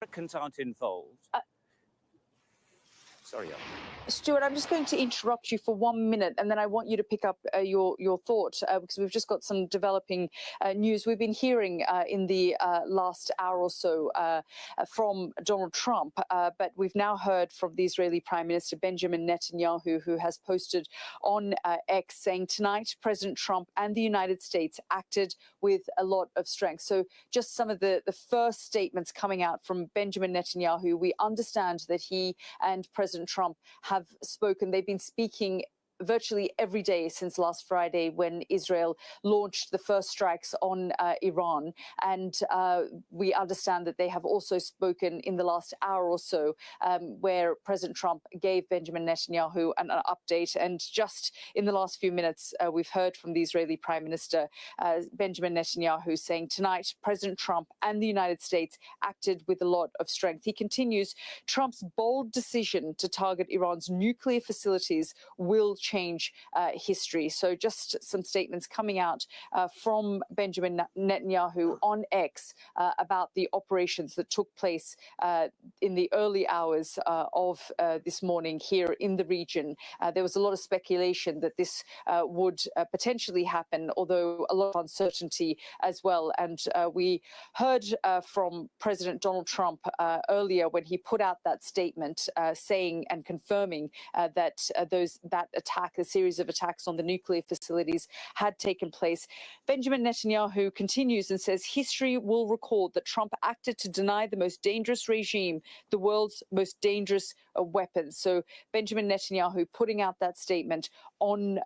Americans aren't involved. Sorry, Stuart, I'm just going to interrupt you for 1 minute, and then I want you to pick up your thought, because we've just got some developing news. We've been hearing in the last hour or so from Donald Trump, but we've now heard from the Israeli Prime Minister Benjamin Netanyahu, who has posted on X saying tonight President Trump and the United States acted with a lot of strength. So just some of the first statements coming out from Benjamin Netanyahu. We understand that he and President Trump have spoken. They've been speaking virtually every day since last Friday when Israel launched the first strikes on Iran. And we understand that they have also spoken in the last hour or so where President Trump gave Benjamin Netanyahu an update. And just in the last few minutes, we've heard from the Israeli Prime Minister Benjamin Netanyahu saying tonight President Trump and the United States acted with a lot of strength. He continues, Trump's bold decision to target Iran's nuclear facilities will change history. So just some statements coming out from Benjamin Netanyahu on X about the operations that took place in the early hours of this morning here in the region. There was a lot of speculation that this would potentially happen, although a lot of uncertainty as well. And we heard from President Donald Trump earlier when he put out that statement saying and confirming that that attack, a series of attacks on the nuclear facilities had taken place. Benjamin Netanyahu continues and says history will record that Trump acted to deny the most dangerous regime the world's most dangerous weapons. So Benjamin Netanyahu putting out that statement on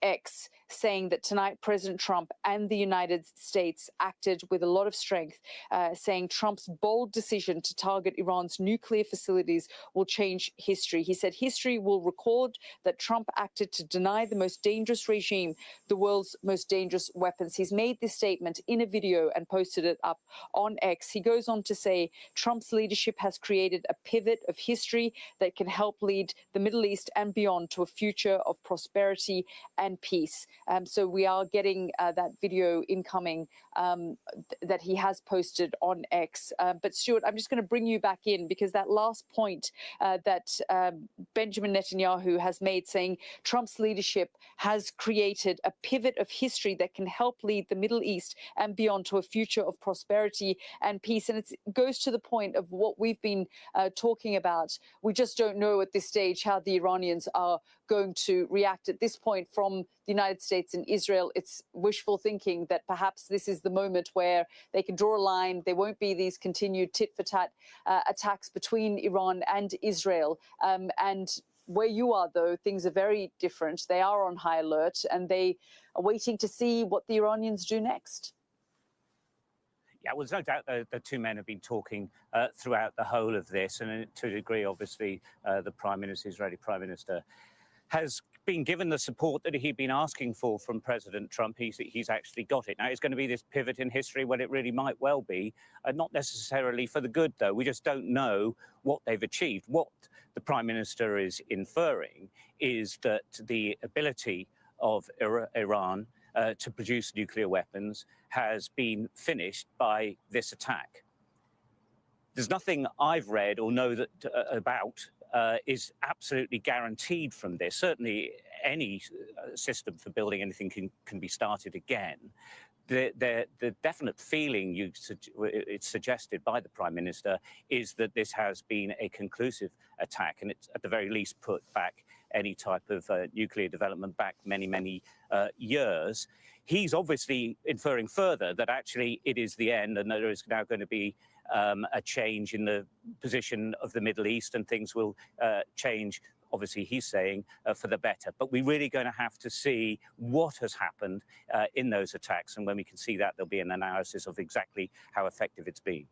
X saying that tonight President Trump and the United States acted with a lot of strength, saying Trump's bold decision to target Iran's nuclear facilities will change history. He said history will record that Trump acted to deny the most dangerous regime the world's most dangerous weapons. He's made this statement in a video and posted it up on X. He goes on to say Trump's leadership has created a pivot of history that can help lead the Middle East and beyond to a future of prosperity and peace. So we are getting that video incoming that he has posted on X. But Stuart, I'm just going to bring you back in because that last point that Benjamin Netanyahu has made, saying Trump's leadership has created a pivot of history that can help lead the Middle East and beyond to a future of prosperity and peace. And it goes to the point of what we've been talking about. We just don't know at this stage how the Iranians are going to react at this point from the United States and Israel. It's wishful thinking that perhaps this is the moment where they can draw a line. There won't be these continued tit-for-tat attacks between Iran and Israel. And where you are, though, things are very different. They are on high alert and they are waiting to see what the Iranians do next. Yeah, well, there's no doubt the two men have been talking throughout the whole of this. And to a degree, obviously, the Prime Minister, Israeli Prime Minister, has been given the support that he'd been asking for from President Trump. He's actually got it. Now, it's going to be this pivot in history when it really might well be, not necessarily for the good, though. We just don't know what they've achieved. What the Prime Minister is inferring is that the ability of Iran to produce nuclear weapons has been finished by this attack. There's nothing I've read or know that about is absolutely guaranteed from this. Certainly any system for building anything can be started again. The definite feeling it's suggested by the Prime Minister is that this has been a conclusive attack, and it's at the very least put back any type of nuclear development back many, many years. He's obviously inferring further that actually it is the end and that there is now going to be a change in the position of the Middle East and things will change, obviously he's saying, for the better. But we're really going to have to see what has happened in those attacks. And when we can see that, there'll be an analysis of exactly how effective it's been.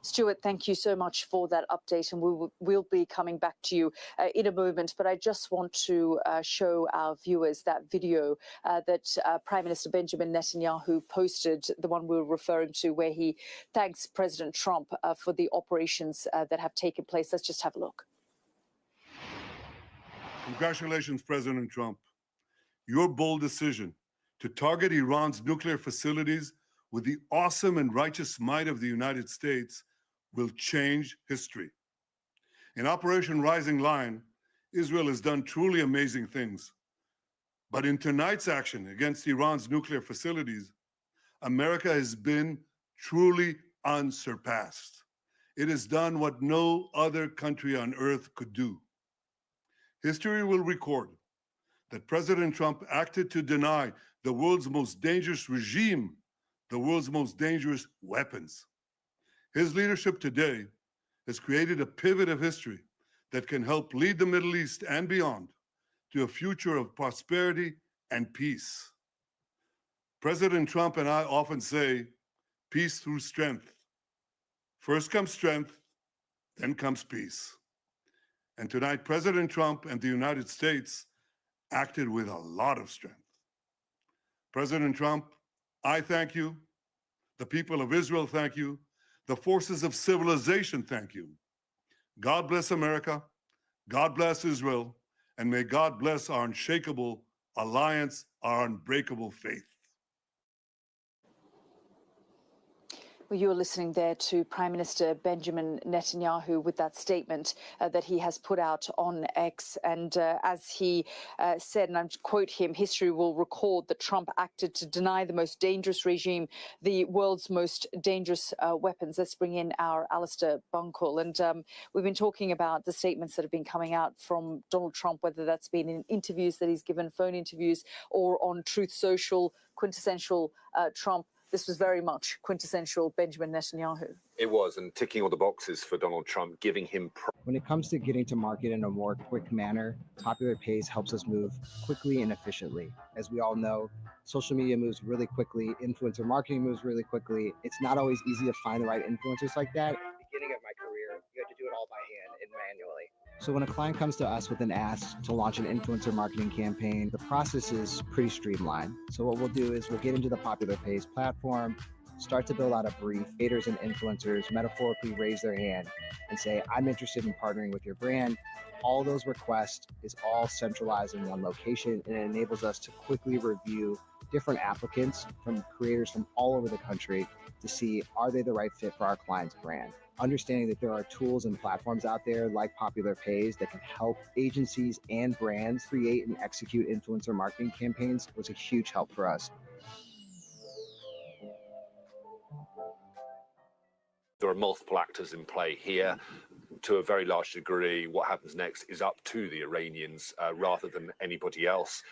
Stuart, thank you so much for that update, and we'll be coming back to you in a moment. But I just want to show our viewers that video that Prime Minister Benjamin Netanyahu posted, the one we were referring to, where he thanks President Trump for the operations that have taken place. Let's just have a look. Congratulations, President Trump. Your bold decision to target Iran's nuclear facilities with the awesome and righteous might of the United States will change history. In Operation Rising Lion, Israel has done truly amazing things. But in tonight's action against Iran's nuclear facilities, America has been truly unsurpassed. It has done what no other country on earth could do. History will record that President Trump acted to deny the world's most dangerous regime the world's most dangerous weapons. His leadership today has created a pivot of history that can help lead the Middle East and beyond to a future of prosperity and peace. President Trump and I often say, peace through strength. First comes strength, then comes peace. And tonight, President Trump and the United States acted with a lot of strength. President Trump, I thank you. The people of Israel thank you. The forces of civilization thank you. God bless America. God bless Israel. And may God bless our unshakable alliance, our unbreakable faith. Well, you're listening there to Prime Minister Benjamin Netanyahu with that statement that he has put out on X. And as he said, and I quote him, history will record that Trump acted to deny the most dangerous regime the world's most dangerous weapons. Let's bring in our Alistair Bunkle. And we've been talking about the statements that have been coming out from Donald Trump, whether that's been in interviews that he's given, phone interviews, or on Truth Social, quintessential Trump. This was very much quintessential Benjamin Netanyahu. It was, and ticking all the boxes for Donald Trump, giving him... When it comes to getting to market in a more quick manner, Popular Pays helps us move quickly and efficiently. As we all know, social media moves really quickly, influencer marketing moves really quickly. It's not always easy to find the right influencers like that. At the beginning of my career, you had to do it all by hand and manually. So when a client comes to us with an ask to launch an influencer marketing campaign, the process is pretty streamlined. So what we'll do is we'll get into the Popular Pays platform, start to build out a brief. Creators and influencers metaphorically raise their hand and say, I'm interested in partnering with your brand. All those requests is all centralized in one location, and it enables us to quickly review different applicants from creators from all over the country to see, are they the right fit for our client's brand? Understanding that there are tools and platforms out there like Popular Pays that can help agencies and brands create and execute influencer marketing campaigns was a huge help for us. There are multiple actors in play here. To a very large degree, what happens next is up to the Iranians rather than anybody else.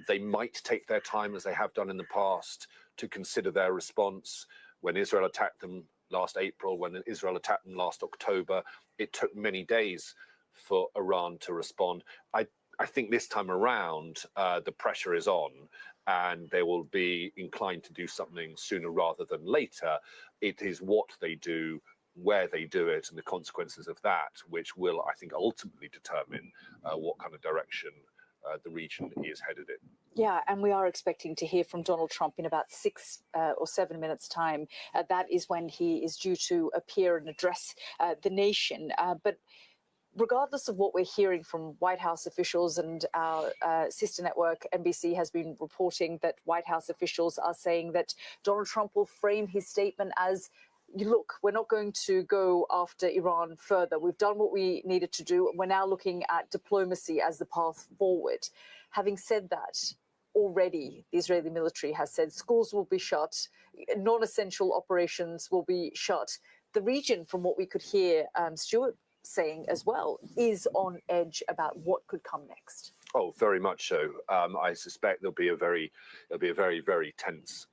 They might take their time, as they have done in the past, to consider their response. When Israel attacked them last April, when Israel attacked them last October, it took many days for Iran to respond. I think this time around, the pressure is on, and they will be inclined to do something sooner rather than later. It is what they do, where they do it, and the consequences of that, which will, I think, ultimately determine what kind of direction the region is headed in. Yeah, and we are expecting to hear from Donald Trump in about 6 or 7 minutes' time. That is when he is due to appear and address the nation. But regardless of what we're hearing from White House officials, and our sister network, NBC, has been reporting that White House officials are saying that Donald Trump will frame his statement as, look, we're not going to go after Iran further. We've done what we needed to do. We're now looking at diplomacy as the path forward. Having said that, already the Israeli military has said schools will be shut, non-essential operations will be shut. The region, from what we could hear Stuart saying as well, is on edge about what could come next. Oh, very much so. I suspect there'll be a very, very tense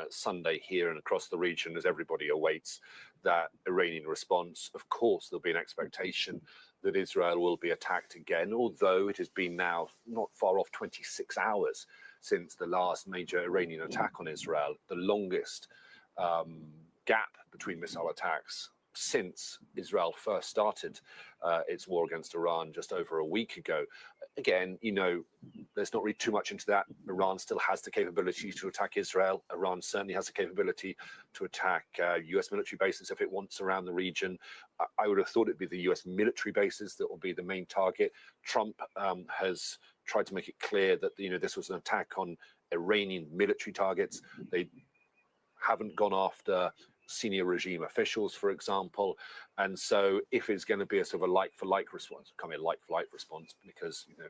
Sunday here and across the region as everybody awaits that Iranian response. Of course, there'll be an expectation that Israel will be attacked again, although it has been now not far off 26 hours since the last major Iranian attack on Israel, the longest gap between missile attacks since Israel first started its war against Iran just over a week ago. Again, you know, there's not really too much into that. Iran still has the capability to attack Israel. Iran certainly has the capability to attack US military bases if it wants around the region. I would have thought it'd be the US military bases that will be the main target. Trump has tried to make it clear that, you know, this was an attack on Iranian military targets. haven't gone after senior regime officials, for example. And so if it's going to be a sort of a like-for-like response, it can't be a like-for-like response because, you know,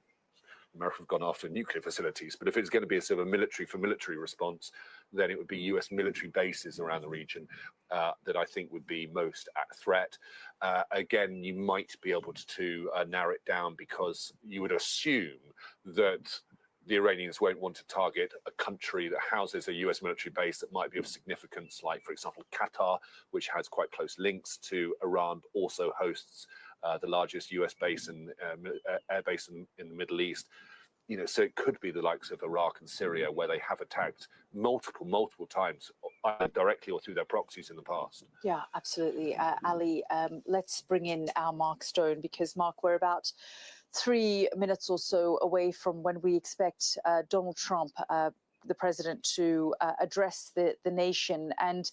America have gone after nuclear facilities, but if it's going to be a sort of a military response, then it would be US military bases around the region that I think would be most at threat. Again, you might be able to narrow it down because you would assume that the Iranians won't want to target a country that houses a US military base that might be of significance, like, for example, Qatar, which has quite close links to Iran, but also hosts the largest US base and air base in the Middle East. You know, so it could be the likes of Iraq and Syria, where they have attacked multiple times, either directly or through their proxies in the past. Yeah, absolutely. Ali, let's bring in our Mark Stone, because, Mark, we're about 3 minutes or so away from when we expect Donald Trump, the president, to address the nation. And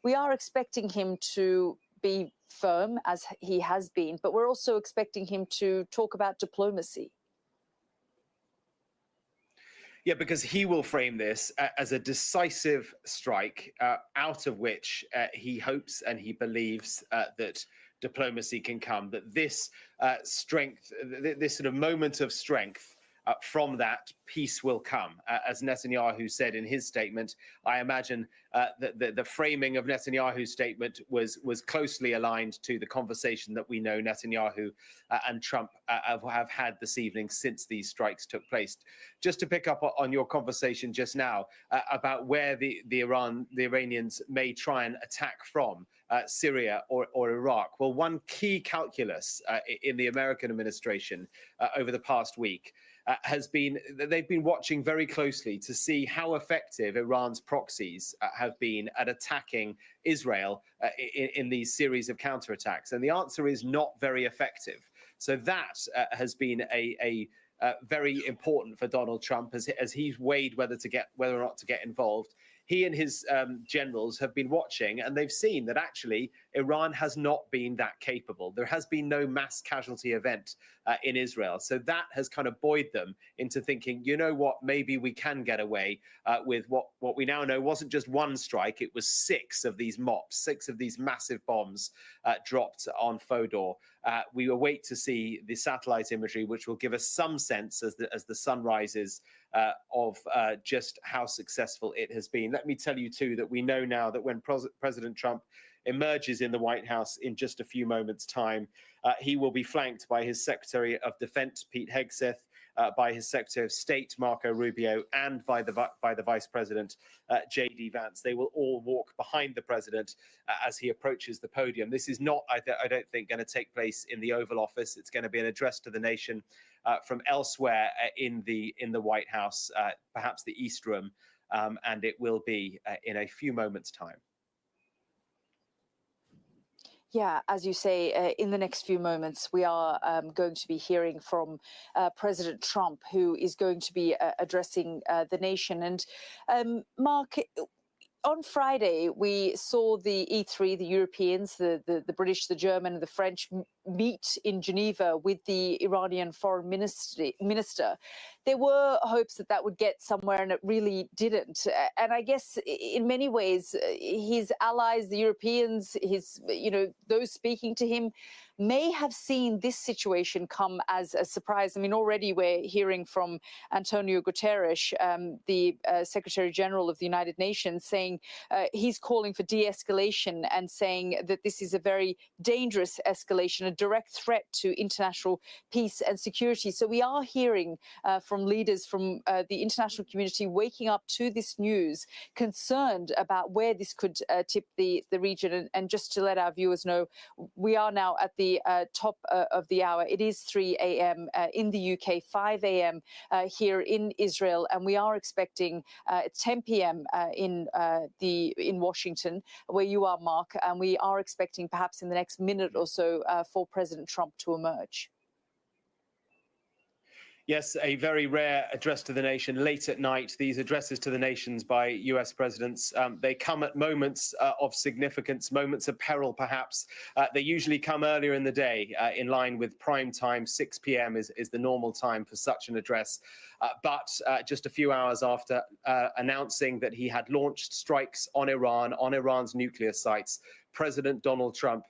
we are expecting him to be firm, as he has been, but we're also expecting him to talk about diplomacy. Yeah, because he will frame this as a decisive strike out of which he hopes and he believes that diplomacy can come, that this strength, this sort of moment of strength from that, peace will come. As Netanyahu said in his statement, I imagine that the framing of Netanyahu's statement was closely aligned to the conversation that we know Netanyahu and Trump have had this evening since these strikes took place. Just to pick up on your conversation just now about where the Iranians may try and attack from, Syria or Iraq. Well, one key calculus in the American administration over the past week has been that they've been watching very closely to see how effective Iran's proxies have been at attacking Israel in these series of counterattacks. And the answer is not very effective. So that has been a very important for Donald Trump as he's weighed whether or not to get involved. He and his generals have been watching, and they've seen that actually Iran has not been that capable. There has been no mass casualty event in Israel. So that has kind of buoyed them into thinking, you know what, maybe we can get away with what we now know wasn't just one strike, it was 6 of these MOPs, 6 of these massive bombs dropped on Fodor. We await to see the satellite imagery, which will give us some sense as the sun rises of just how successful it has been. Let me tell you, too, that we know now that when President Trump emerges in the White House in just a few moments' time, he will be flanked by his Secretary of Defense, Pete Hegseth, by his Secretary of State, Marco Rubio, and by the Vice President, J.D. Vance. They will all walk behind the president as he approaches the podium. This is not, I don't think, going to take place in the Oval Office. It's going to be an address to the nation from elsewhere in the White House, perhaps the East Room, and it will be in a few moments' time. Yeah, as you say, in the next few moments, we are going to be hearing from President Trump, who is going to be addressing the nation. And Mark, on Friday, we saw the E3, the Europeans, the British, the German, and the French meet in Geneva with the Iranian foreign minister. There were hopes that that would get somewhere, and it really didn't. And I guess in many ways, his allies, the Europeans, those speaking to him, may have seen this situation come as a surprise. I mean, already we're hearing from Antonio Guterres, the Secretary General of the United Nations, saying he's calling for de-escalation and saying that this is a very dangerous escalation, a direct threat to international peace and security. So we are hearing from leaders from the international community waking up to this news, concerned about where this could tip the region. And just to let our viewers know, we are now at the top of the hour. It is 3 a.m. In the UK, 5 a.m. Here in Israel, and we are expecting 10 p.m. in Washington, where you are, Mark, and we are expecting perhaps in the next minute or so for President Trump to emerge. Yes, a very rare address to the nation late at night. These addresses to the nations by US presidents, they come at moments of significance, moments of peril, perhaps. They usually come earlier in the day, in line with prime time. 6 p.m. is the normal time for such an address. But just a few hours after announcing that he had launched strikes on Iran's nuclear sites, President Donald Trump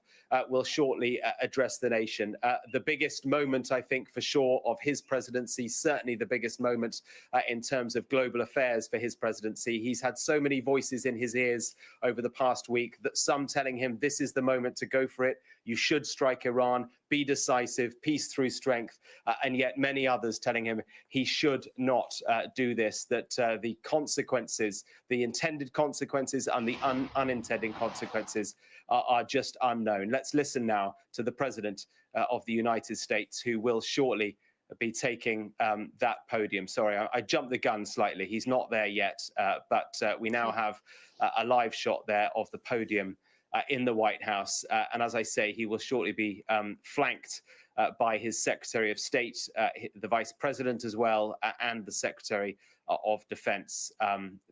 will shortly address the nation. The biggest moment, I think, for sure, of his presidency, certainly the biggest moment in terms of global affairs for his presidency. He's had so many voices in his ears over the past week, that some telling him this is the moment to go for it. You should strike Iran, be decisive, peace through strength, and yet many others telling him he should not do this, that the consequences, the intended consequences and the unintended consequences are just unknown. Let's listen now to the President of the United States, who will shortly be taking that podium. Sorry, I jumped the gun slightly. He's not there yet, but we now have a live shot there of the podium in the White House. And as I say, he will shortly be flanked by his Secretary of State, the Vice President as well, and the Secretary of Defense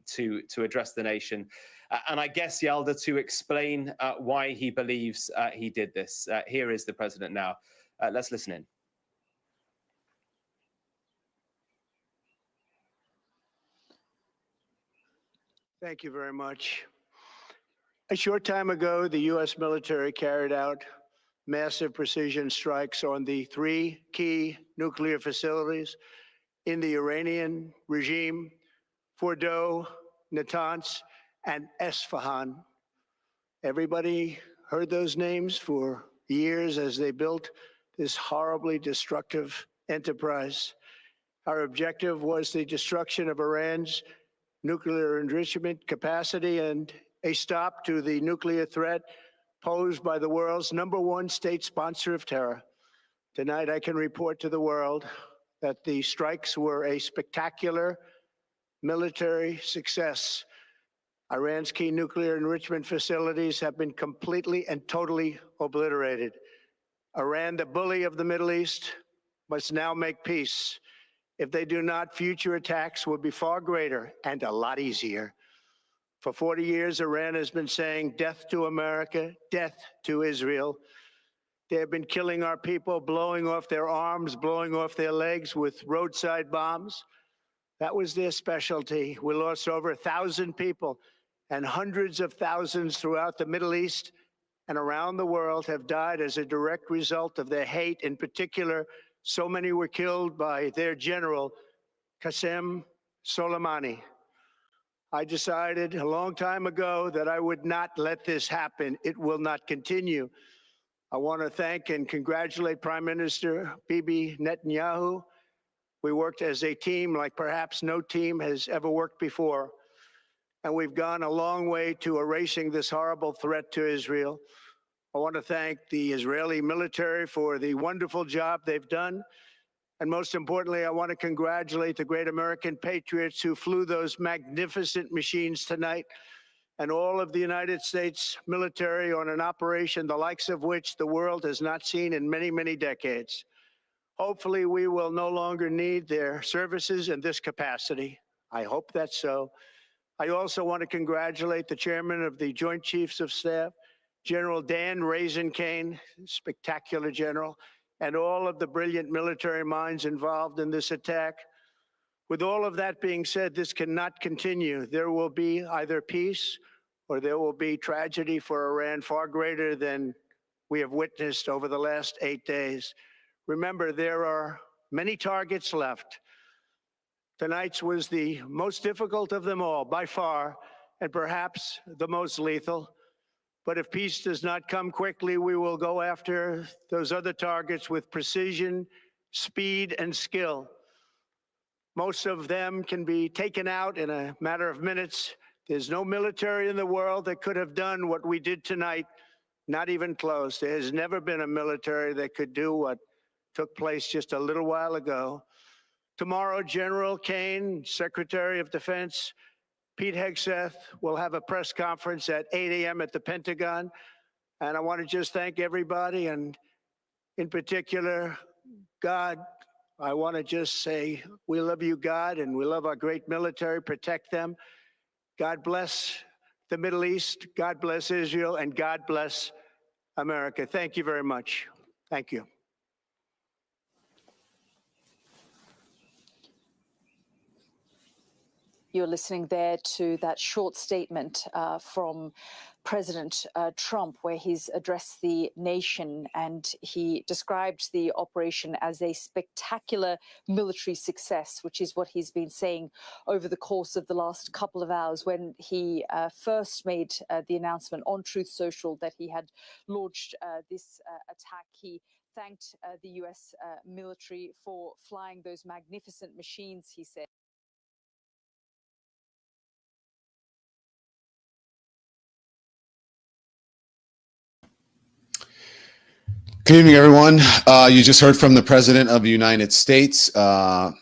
to address the nation. And I guess, Yalda, to explain why he believes he did this. Here is the President now. Let's listen in. Thank you very much. A short time ago, the U.S. military carried out massive precision strikes on the 3 key nuclear facilities in the Iranian regime: Fordow, Natanz, and Esfahan. Everybody heard those names for years as they built this horribly destructive enterprise. Our objective was the destruction of Iran's nuclear enrichment capacity and a stop to the nuclear threat posed by the world's #1 state sponsor of terror. Tonight, I can report to the world that the strikes were a spectacular military success. Iran's key nuclear enrichment facilities have been completely and totally obliterated. Iran, the bully of the Middle East, must now make peace. If they do not, future attacks will be far greater and a lot easier. For 40 years, Iran has been saying death to America, death to Israel. They have been killing our people, blowing off their arms, blowing off their legs with roadside bombs. That was their specialty. We lost over 1,000 people, and hundreds of thousands throughout the Middle East and around the world have died as a direct result of their hate. In particular, so many were killed by their general, Qasem Soleimani. I decided a long time ago that I would not let this happen. It will not continue. I want to thank and congratulate Prime Minister Bibi Netanyahu. We worked as a team like perhaps no team has ever worked before. And we've gone a long way to erasing this horrible threat to Israel. I want to thank the Israeli military for the wonderful job they've done. And most importantly, I want to congratulate the great American patriots who flew those magnificent machines tonight, and all of the United States military on an operation the likes of which the world has not seen in many, many decades. Hopefully, we will no longer need their services in this capacity. I hope that's so. I also want to congratulate the chairman of the Joint Chiefs of Staff, General Dan Raisin-Kane, spectacular general, and all of the brilliant military minds involved in this attack. With all of that being said, this cannot continue. There will be either peace or there will be tragedy for Iran far greater than we have witnessed over the last 8 days. Remember, there are many targets left. Tonight's was the most difficult of them all, by far, and perhaps the most lethal. But if peace does not come quickly, we will go after those other targets with precision, speed, and skill. Most of them can be taken out in a matter of minutes. There's no military in the world that could have done what we did tonight, not even close. There has never been a military that could do what took place just a little while ago. Tomorrow, General Kane, Secretary of Defense, Pete Hegseth will have a press conference at 8 a.m. at the Pentagon. And I want to just thank everybody, and in particular, God, I want to just say we love you, God, and we love our great military. Protect them. God bless the Middle East. God bless Israel, and God bless America. Thank you very much. Thank you. You're listening there to that short statement from President Trump, where he's addressed the nation, and he described the operation as a spectacular military success, which is what he's been saying over the course of the last couple of hours. When he first made the announcement on Truth Social that he had launched this attack, he thanked the US military for flying those magnificent machines, he said. Good evening, everyone. You just heard from the President of the United States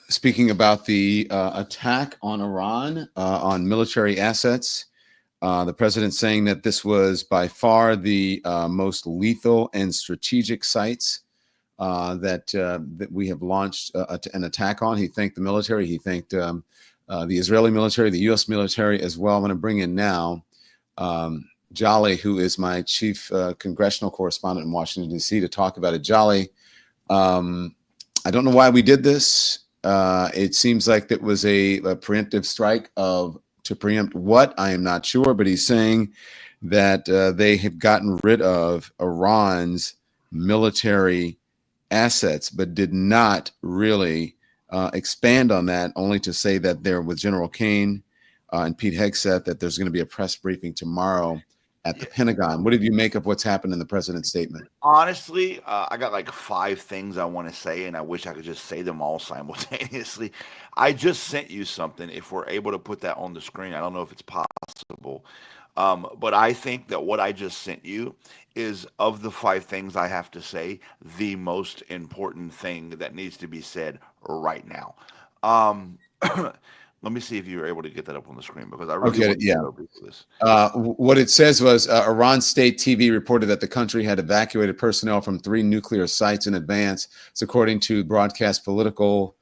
speaking about the attack on Iran on military assets. The President saying that this was by far the most lethal and strategic sites that we have launched an attack on. He thanked the military. He thanked the Israeli military, the U.S. military as well. I'm going to bring in now Jolly, who is my chief congressional correspondent in Washington, D.C., to talk about it. Jolly, I don't know why we did this. It seems like it was a preemptive strike to preempt what, I am not sure, but he's saying that they had gotten rid of Iran's military assets, but did not really expand on that, only to say that there was General Kane and Pete Hegseth, that there's going to be a press briefing tomorrow at the Pentagon. What did you make of what's happened in the president's statement? Honestly, I got like 5 things I want to say, and I wish I could just say them all simultaneously. I just sent you something. If we're able to put that on the screen, I don't know if it's possible. But I think that what I just sent you is, of the 5 things I have to say, the most important thing that needs to be said right now. Let me see if you're able to get that up on the screen, because I really want to go over this. What it says was Iran state TV reported that the country had evacuated personnel from 3 nuclear sites in advance. It's according to broadcaster's political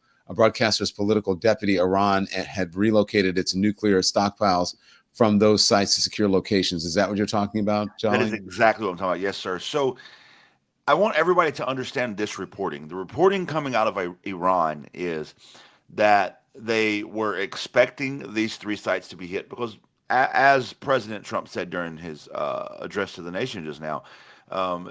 deputy. Iran had relocated its nuclear stockpiles from those sites to secure locations. Is that what you're talking about, John? That is exactly what I'm talking about. Yes, sir. So I want everybody to understand this reporting. The reporting coming out of Iran is that they were expecting these 3 sites to be hit, because as President Trump said during his address to the nation just now,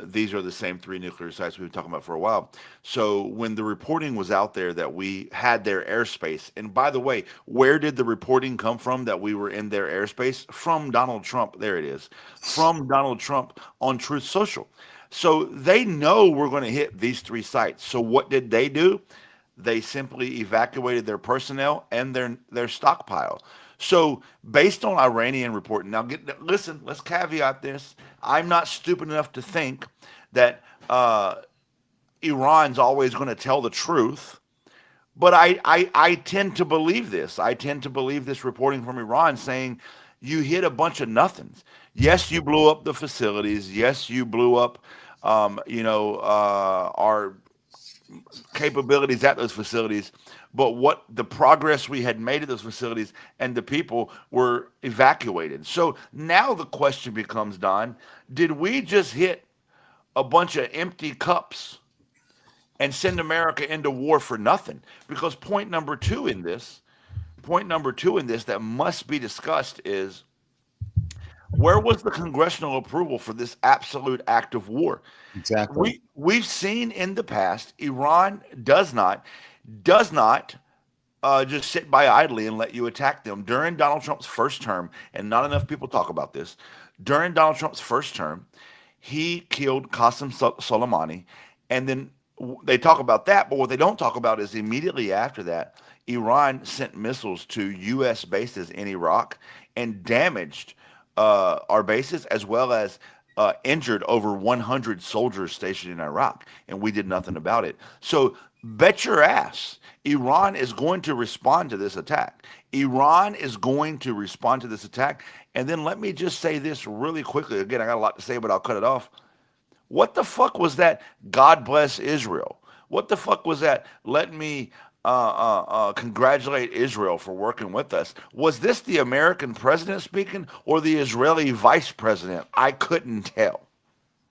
these are the same 3 nuclear sites we've been talking about for a while. So when the reporting was out there that we had their airspace, and by the way, where did the reporting come from that we were in their airspace? From Donald Trump. There it is. From Donald Trump on Truth Social. So they know we're going to hit these 3 sites. So what did they do? They simply evacuated their personnel and their stockpile. So based on Iranian reporting, now listen, let's caveat this. I'm not stupid enough to think that Iran's always going to tell the truth, but I tend to believe this. I tend to believe this reporting from Iran saying you hit a bunch of nothings. Yes, you blew up the facilities. Yes, you blew up, our capabilities at those facilities, but what the progress we had made at those facilities, and the people were evacuated. So now the question becomes, Don, did we just hit a bunch of empty cups and send America into war for nothing? Because point number two in this that must be discussed is, where was the congressional approval for this absolute act of war? Exactly. We've seen in the past, Iran does not just sit by idly and let you attack them. During Donald Trump's first term, and not enough people talk about this, during Donald Trump's first term, he killed Qasem Soleimani, and then they talk about that, but what they don't talk about is immediately after that, Iran sent missiles to U.S. bases in Iraq and damaged our bases, as well as injured over 100 soldiers stationed in Iraq, and we did nothing about it. So bet your ass Iran is going to respond to this attack. Iran is going to respond to this attack. And then let me just say this really quickly. Again, I got a lot to say, but I'll cut it off. What the fuck was that? God bless Israel. What the fuck was that? Let me congratulate Israel for working with us. Was this the American president speaking or the Israeli vice president? I couldn't tell.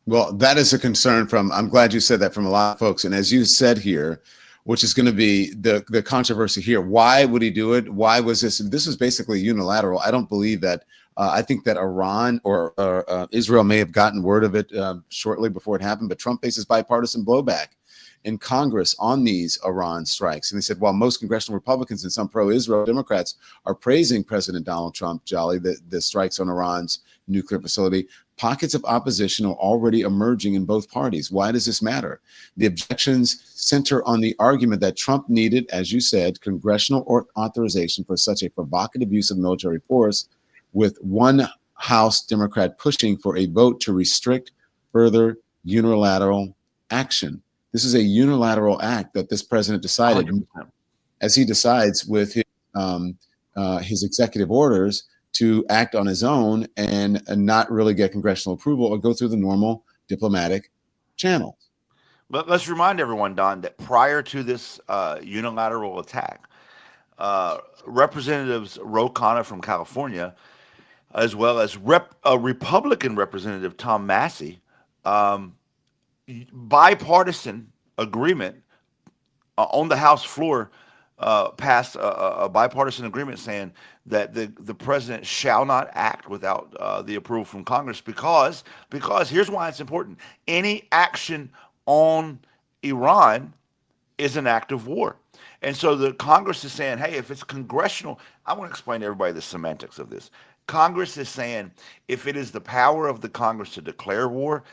Well, that is a concern from, I'm glad you said that, from a lot of folks. And as you said here, which is going to be the controversy here, why would he do it? Why was this? This is basically unilateral. I don't believe that. I think that Iran or Israel may have gotten word of it shortly before it happened, but Trump faces bipartisan blowback in Congress on these Iran strikes. And they said, while most congressional Republicans and some pro-Israel Democrats are praising President Donald Trump, Jolly, the strikes on Iran's nuclear facility, pockets of opposition are already emerging in both parties. Why does this matter? The objections center on the argument that Trump needed, as you said, congressional authorization for such a provocative use of military force, with one House Democrat pushing for a vote to restrict further unilateral action. This is a unilateral act that this president decided, 100%. as he decides with his executive orders, to act on his own and not really get congressional approval or go through the normal diplomatic channels. But let's remind everyone, Don, that prior to this unilateral attack, Representatives Ro Khanna from California, as well as Republican Representative Tom Massey, bipartisan agreement on the House floor, passed a bipartisan agreement saying that the president shall not act without the approval from Congress, because here's why it's important. Any action on Iran is an act of war. And so the Congress is saying, hey, if it's congressional, I want to explain to everybody the semantics of this. Congress is saying if it is the power of the Congress to declare war,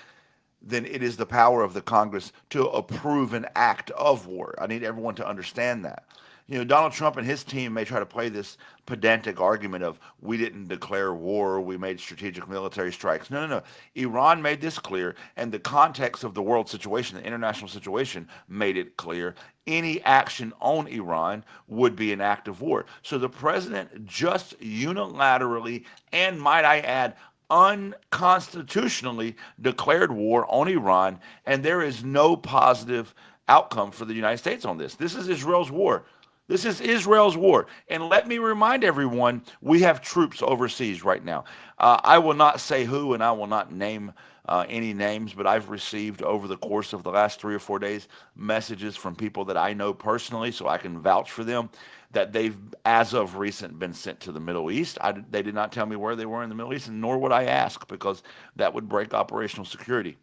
then it is the power of the Congress to approve an act of war. I need everyone to understand that. You know, Donald Trump and his team may try to play this pedantic argument of we didn't declare war, we made strategic military strikes. No. Iran made this clear, and the context of the world situation, the international situation, made it clear. Any action on Iran would be an act of war. So the president just unilaterally, and might I add, unconstitutionally declared war on Iran, and there is no positive outcome for the United States on this. This is Israel's war. This is Israel's war. And let me remind everyone, we have troops overseas right now. I will not say who, and I will not name any names, but I've received over the course of the last 3 or 4 days messages from people that I know personally, so I can vouch for them, that they've, as of recent, been sent to the Middle East. They did not tell me where they were in the Middle East, and nor would I ask, because that would break operational security.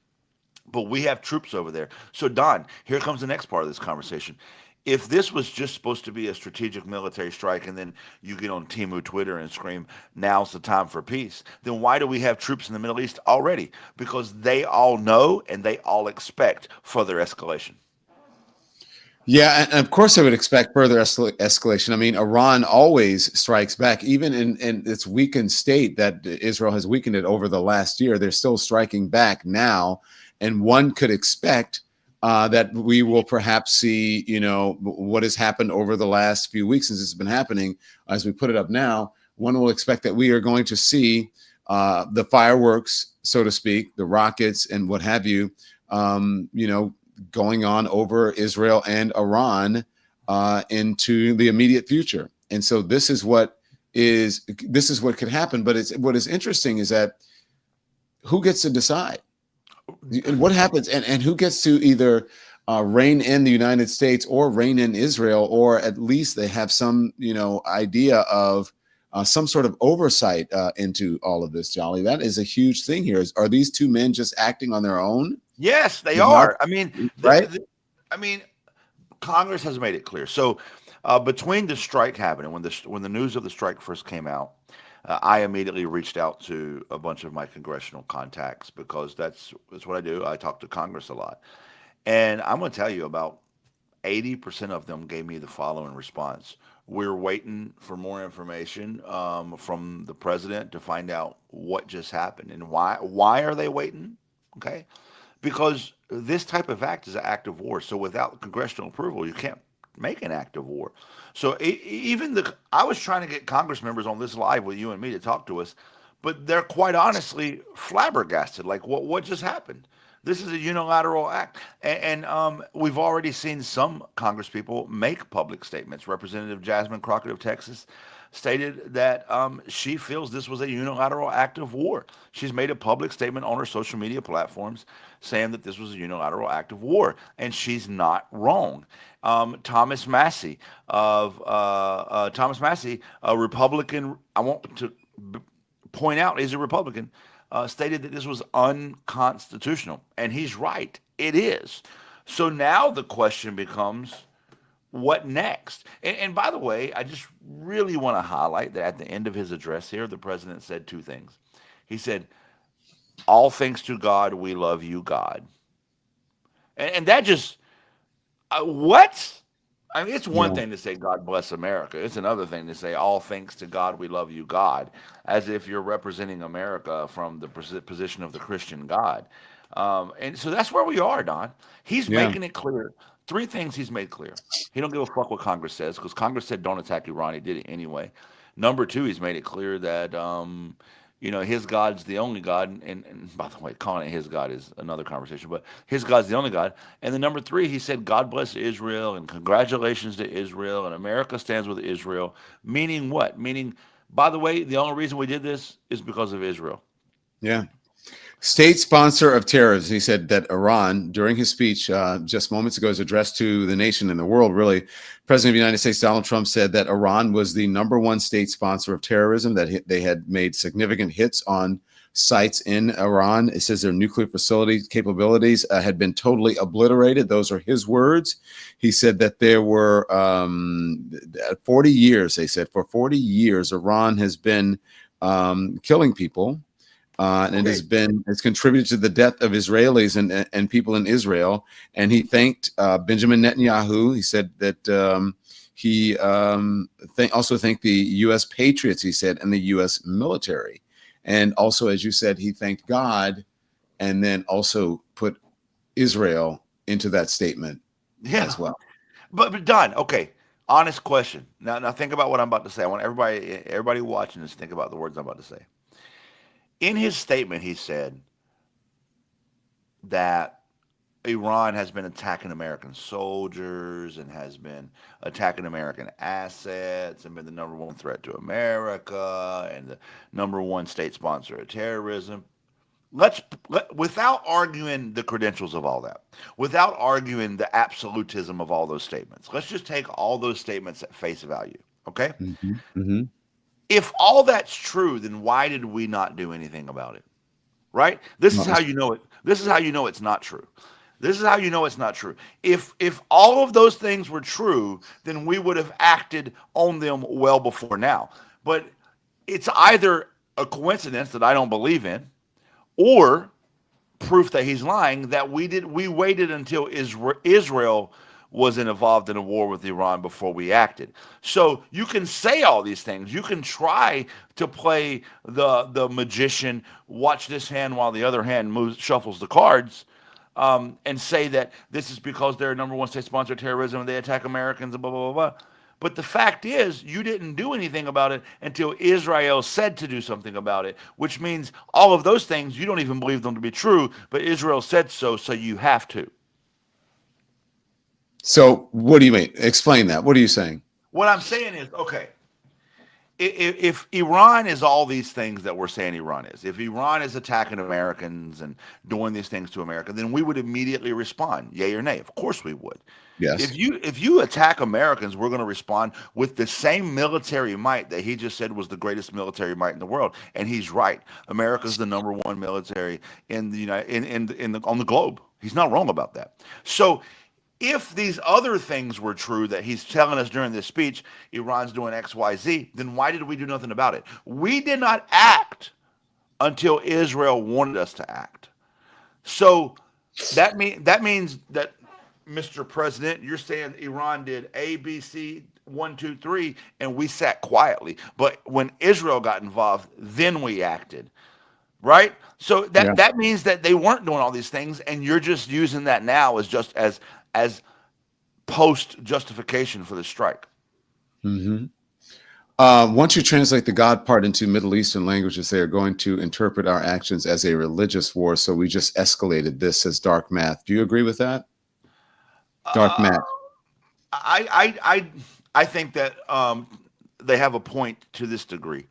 But we have troops over there. So, Don, here comes the next part of this conversation. If this was just supposed to be a strategic military strike, and then you get on Temu Twitter and scream, now's the time for peace, then why do we have troops in the Middle East already? Because they all know and they all expect further escalation. Yeah, and of course I would expect further escalation. I mean, Iran always strikes back, even in its weakened state that Israel has weakened it over the last year. They're still striking back now, and one could expect that we will perhaps see, you know, what has happened over the last few weeks since it's been happening. As we put it up now, one will expect that we are going to see the fireworks, so to speak, the rockets and what have you, you know, going on over Israel and Iran into the immediate future. And so this is what could happen. But what is interesting is that who gets to decide? And what happens, and who gets to either rein in the United States or rein in Israel, or at least they have some, you know, idea of some sort of oversight into all of this, Jolly. That is a huge thing here. Are these two men just acting on their own? Yes, they are. I mean, right? Congress has made it clear. So between the strike happening, when the news of the strike first came out, I immediately reached out to a bunch of my congressional contacts, because that's what I do. I talk to Congress a lot. And I'm going to tell you, about 80% of them gave me the following response. We're waiting for more information from the president to find out what just happened. And why are they waiting? Okay. Because this type of act is an act of war. So without congressional approval, you can't make an act of war. So I was trying to get Congress members on this live with you and me to talk to us, but they're quite honestly flabbergasted. Like, what just happened? This is a unilateral act. And we've already seen some Congress people make public statements. Representative Jasmine Crockett of Texas stated that she feels this was a unilateral act of war. She's made a public statement on her social media platforms saying that this was a unilateral act of war, and she's not wrong. Thomas Massey, a Republican, I want to point out he's a Republican, stated that this was unconstitutional, and he's right. It is. So now the question becomes, what next? And by the way, I just really want to highlight that at the end of his address here, the president said two things. He said, "All thanks to God, we love you, God." And that just, what? I mean, it's one Yeah. thing to say, "God bless America." It's another thing to say, "All thanks to God, we love you, God," as if you're representing America from the position of the Christian God. And so that's where we are, Don. He's Yeah. making it clear. Three things he's made clear. He don't give a fuck what Congress says, because Congress said don't attack Iran. He did it anyway. Number two, he's made it clear that his God's the only God. And by the way, calling it his God is another conversation, but his God's the only God. And then number three, he said, "God bless Israel and congratulations to Israel, and America stands with Israel." Meaning what? Meaning, by the way, the only reason we did this is because of Israel. Yeah. State sponsor of terrorism. He said that Iran, during his speech just moments ago, his address to the nation and the world, really, President of the United States, Donald Trump, said that Iran was the #1 state sponsor of terrorism, that they had made significant hits on sites in Iran. It says their nuclear facility capabilities had been totally obliterated. Those are his words. He said that there were 40 years, they said, for 40 years, Iran has been killing people. And it's contributed to the death of Israelis and people in Israel. And he thanked Benjamin Netanyahu. He said that he also thanked the U.S. patriots, he said, and the U.S. military. And also, as you said, he thanked God, and then also put Israel into that statement as well. But Don, okay, honest question. Now think about what I'm about to say. I want everybody watching this to think about the words I'm about to say. In his statement, he said that Iran has been attacking American soldiers and has been attacking American assets and been the #1 threat to America and the #1 state sponsor of terrorism. Without arguing the credentials of all that, without arguing the absolutism of all those statements, let's just take all those statements at face value, okay? Mm-hmm. Mm-hmm. If all that's true, then why did we not do anything about it? Right? This is how you know it. This is how you know it's not true. This is how you know it's not true. If all of those things were true, then we would have acted on them well before now. But it's either a coincidence that I don't believe in, or proof that he's lying, that we waited until Israel was involved in a war with Iran before we acted. So you can say all these things. You can try to play the magician, watch this hand while the other hand shuffles the cards, and say that this is because they're #1 state sponsor of terrorism and they attack Americans and blah, blah, blah, blah. But the fact is, you didn't do anything about it until Israel said to do something about it, which means all of those things, you don't even believe them to be true, but Israel said so, so you have to. So what do you mean? Explain that. What are you saying? What I'm saying is, okay, if Iran is all these things that we're saying Iran is, if Iran is attacking Americans and doing these things to America, then we would immediately respond, yay or nay. Of course we would. Yes. If you attack Americans, we're going to respond with the same military might that he just said was the greatest military might in the world, and he's right. America's the #1 military in the on the globe. He's not wrong about that. So if these other things were true that he's telling us during this speech, Iran's doing X, Y, Z, then why did we do nothing about it? We did not act until Israel wanted us to act. So that means that, Mr. President, you're saying Iran did A, B, C, 1, 2, 3, and we sat quietly. But when Israel got involved, then we acted. Right? So that means that they weren't doing all these things, and you're just using that now as post justification for the strike. Mm-hmm. Once you translate the God part into Middle Eastern languages, they are going to interpret our actions as a religious war. So we just escalated this as dark math. Do you agree with that? Dark Uh, math. I think that they have a point to this degree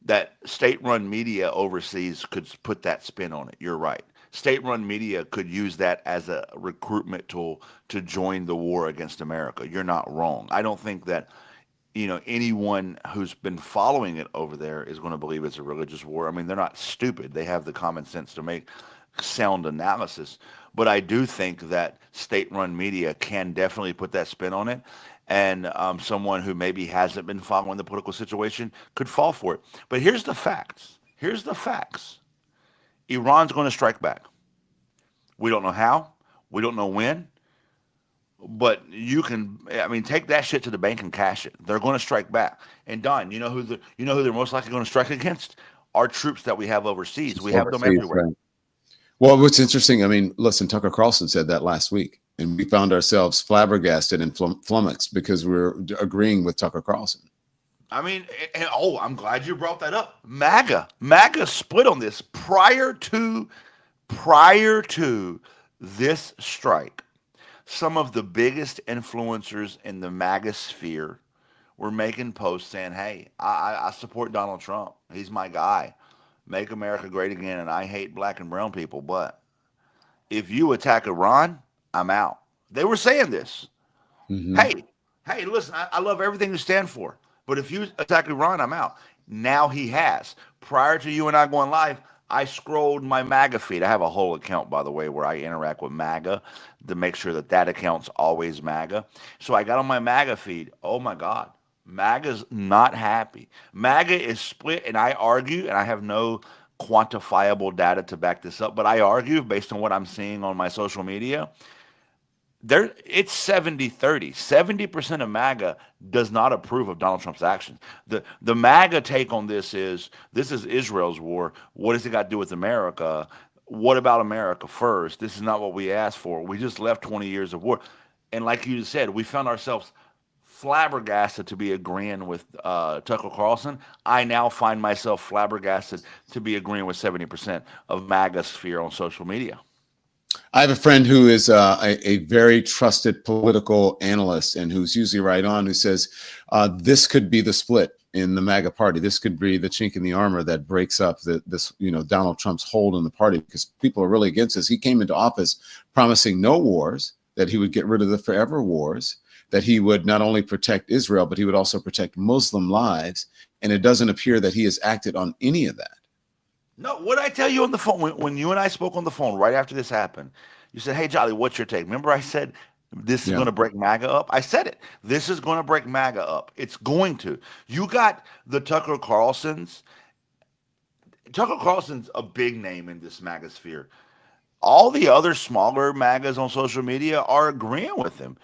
that state-run media overseas could put that spin on it. You're right. State-run media could use that as a recruitment tool to join the war against America. You're not wrong. I don't think that anyone who's been following it over there is going to believe it's a religious war. I mean, they're not stupid. They have the common sense to make sound analysis. But I do think that state-run media can definitely put that spin on it. And someone who maybe hasn't been following the political situation could fall for it. But here's the facts. Here's the facts. Iran's going to strike back. We don't know how. We don't know when. But I mean, take that shit to the bank and cash it. They're going to strike back. And Don, you know who they're most likely going to strike against? Our troops that we have overseas. We have them everywhere. Right. Well, what's interesting, I mean, listen, Tucker Carlson said that last week, and we found ourselves flabbergasted and flummoxed because we're agreeing with Tucker Carlson. I mean, I'm glad you brought that up. MAGA split on this prior to this strike. Some of the biggest influencers in the MAGA sphere were making posts saying, hey, I support Donald Trump. He's my guy. Make America great again, and I hate black and brown people. But if you attack Iran, I'm out. They were saying this. Mm-hmm. Hey, listen, I love everything you stand for. But if you attack Iran, I'm out. Now he has. Prior to you and I going live, I scrolled my MAGA feed. I have a whole account, by the way, where I interact with MAGA to make sure that account's always MAGA. So I got on my MAGA feed. Oh, my God. MAGA's not happy. MAGA is split, and I argue, and I have no quantifiable data to back this up, but I argue based on what I'm seeing on my social media, it's 70-30. 70% of MAGA does not approve of Donald Trump's actions. The MAGA take on this is Israel's war. What does it got to do with America? What about America first? This is not what we asked for. We just left 20 years of war. And like you said, we found ourselves flabbergasted to be agreeing with Tucker Carlson. I now find myself flabbergasted to be agreeing with 70% of MAGA sphere on social media. I have a friend who is a very trusted political analyst and who's usually right on, who says this could be the split in the MAGA party. This could be the chink in the armor that breaks up this Donald Trump's hold in the party, because people are really against this. He came into office promising no wars, that he would get rid of the forever wars, that he would not only protect Israel, but he would also protect Muslim lives. And it doesn't appear that he has acted on any of that. No, what did I tell you on the phone when you and I spoke on the phone right after this happened? You said, hey, Jolly, what's your take? Remember I said this is going to break MAGA up? I said it. This is going to break MAGA up. It's going to. You got the Tucker Carlsons. Tucker Carlson's a big name in this MAGA sphere. All the other smaller MAGAs on social media are agreeing with him.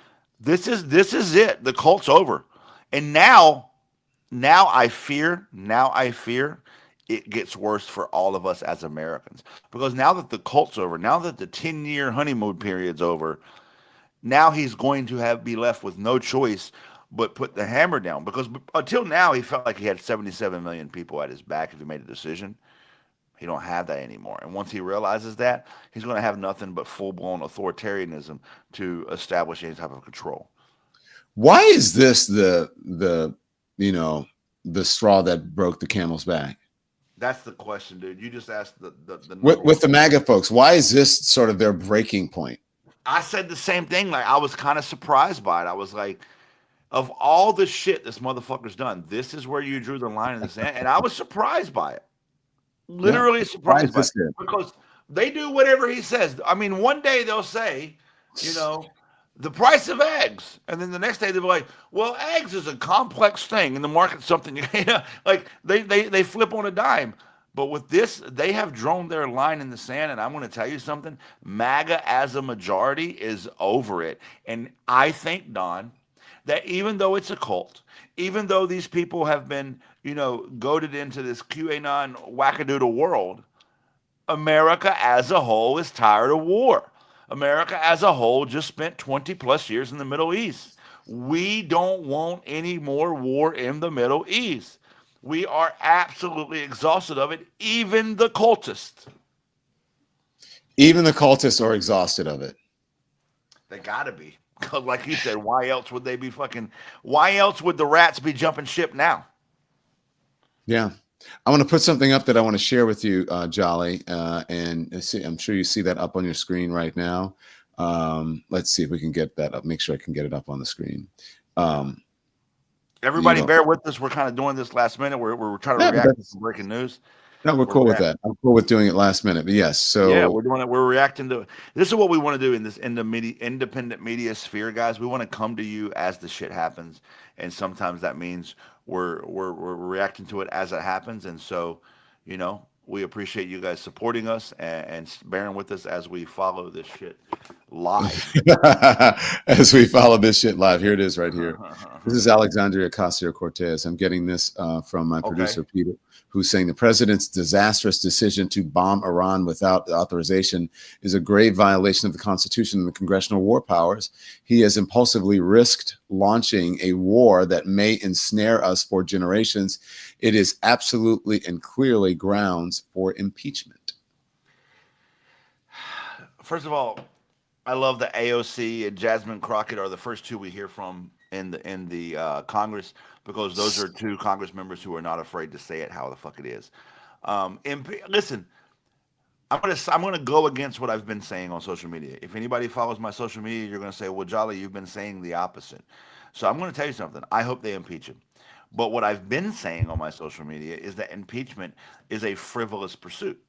This is it. The cult's over. And now I fear it gets worse for all of us as Americans. Because now that the cult's over, now that the 10-year honeymoon period's over, now he's going to be left with no choice but put the hammer down. Because until now, he felt like he had 77 million people at his back if he made a decision. He don't have that anymore. And once he realizes that, he's going to have nothing but full-blown authoritarianism to establish any type of control. Why is this the straw that broke the camel's back? That's the question, dude. You just asked the with the MAGA folks. Why is this sort of their breaking point? I said the same thing. Like, I was kind of surprised by it. I was like, of all the shit this motherfucker's done, this is where you drew the line in the sand. And I was surprised by it. Literally surprised by it. Because they do whatever he says. I mean, one day they'll say, the price of eggs. And then the next day they'll be like, well, eggs is a complex thing and the market's something, like they flip on a dime. But with this, they have drawn their line in the sand. And I'm going to tell you something, MAGA as a majority is over it. And I think, Don, that even though it's a cult, even though these people have been, goaded into this QAnon wackadoodle world, America as a whole is tired of war. America as a whole just spent 20 plus years in the Middle East. We don't want any more war in the Middle East. We are absolutely exhausted of it, even the cultists. Even the cultists are exhausted of it. They gotta be. Because like you said, why else would they be fucking, why else would the rats be jumping ship now? Yeah. I want to put something up that I want to share with you, Jolly. And see, I'm sure you see that up on your screen right now. Let's see if we can get that up. Make sure I can get it up on the screen. Everybody bear with us. We're kind of doing this last minute. We're trying to react to some breaking news. No, we're cool with that. I'm cool with doing it last minute. But yes, so yeah, we're doing it. We're reacting to this is what we want to do in the independent media sphere, guys. We want to come to you as the shit happens, and sometimes that means we're reacting to it as it happens. And so, you know, we appreciate you guys supporting us and bearing with us as we follow this shit live. As we follow this shit live, here it is right here. This is Alexandria Ocasio-Cortez. I'm getting this from my producer, Peter, who's saying the president's disastrous decision to bomb Iran without authorization is a grave violation of the Constitution and the congressional war powers. He has impulsively risked launching a war that may ensnare us for generations. It is absolutely and clearly grounds for impeachment. First of all, I love that AOC and Jasmine Crockett are the first two we hear from in the Congress, because those are two Congress members who are not afraid to say it how the fuck it is. Listen, I'm gonna go against what I've been saying on social media. If anybody follows my social media, you're gonna say, "Well, Jolly, you've been saying the opposite." So I'm gonna tell you something. I hope they impeach him. But what I've been saying on my social media is that impeachment is a frivolous pursuit,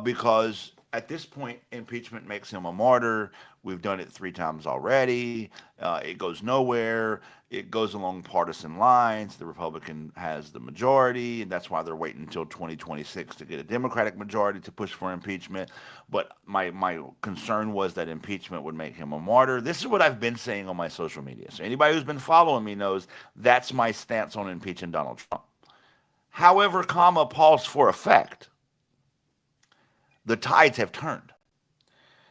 because at this point, impeachment makes him a martyr. We've done it 3 times already. It goes nowhere. It goes along partisan lines. The Republican has the majority, and that's why they're waiting until 2026 to get a Democratic majority to push for impeachment. But my concern was that impeachment would make him a martyr. This is what I've been saying on my social media. So anybody who's been following me knows that's my stance on impeaching Donald Trump. However, pause for effect, the tides have turned.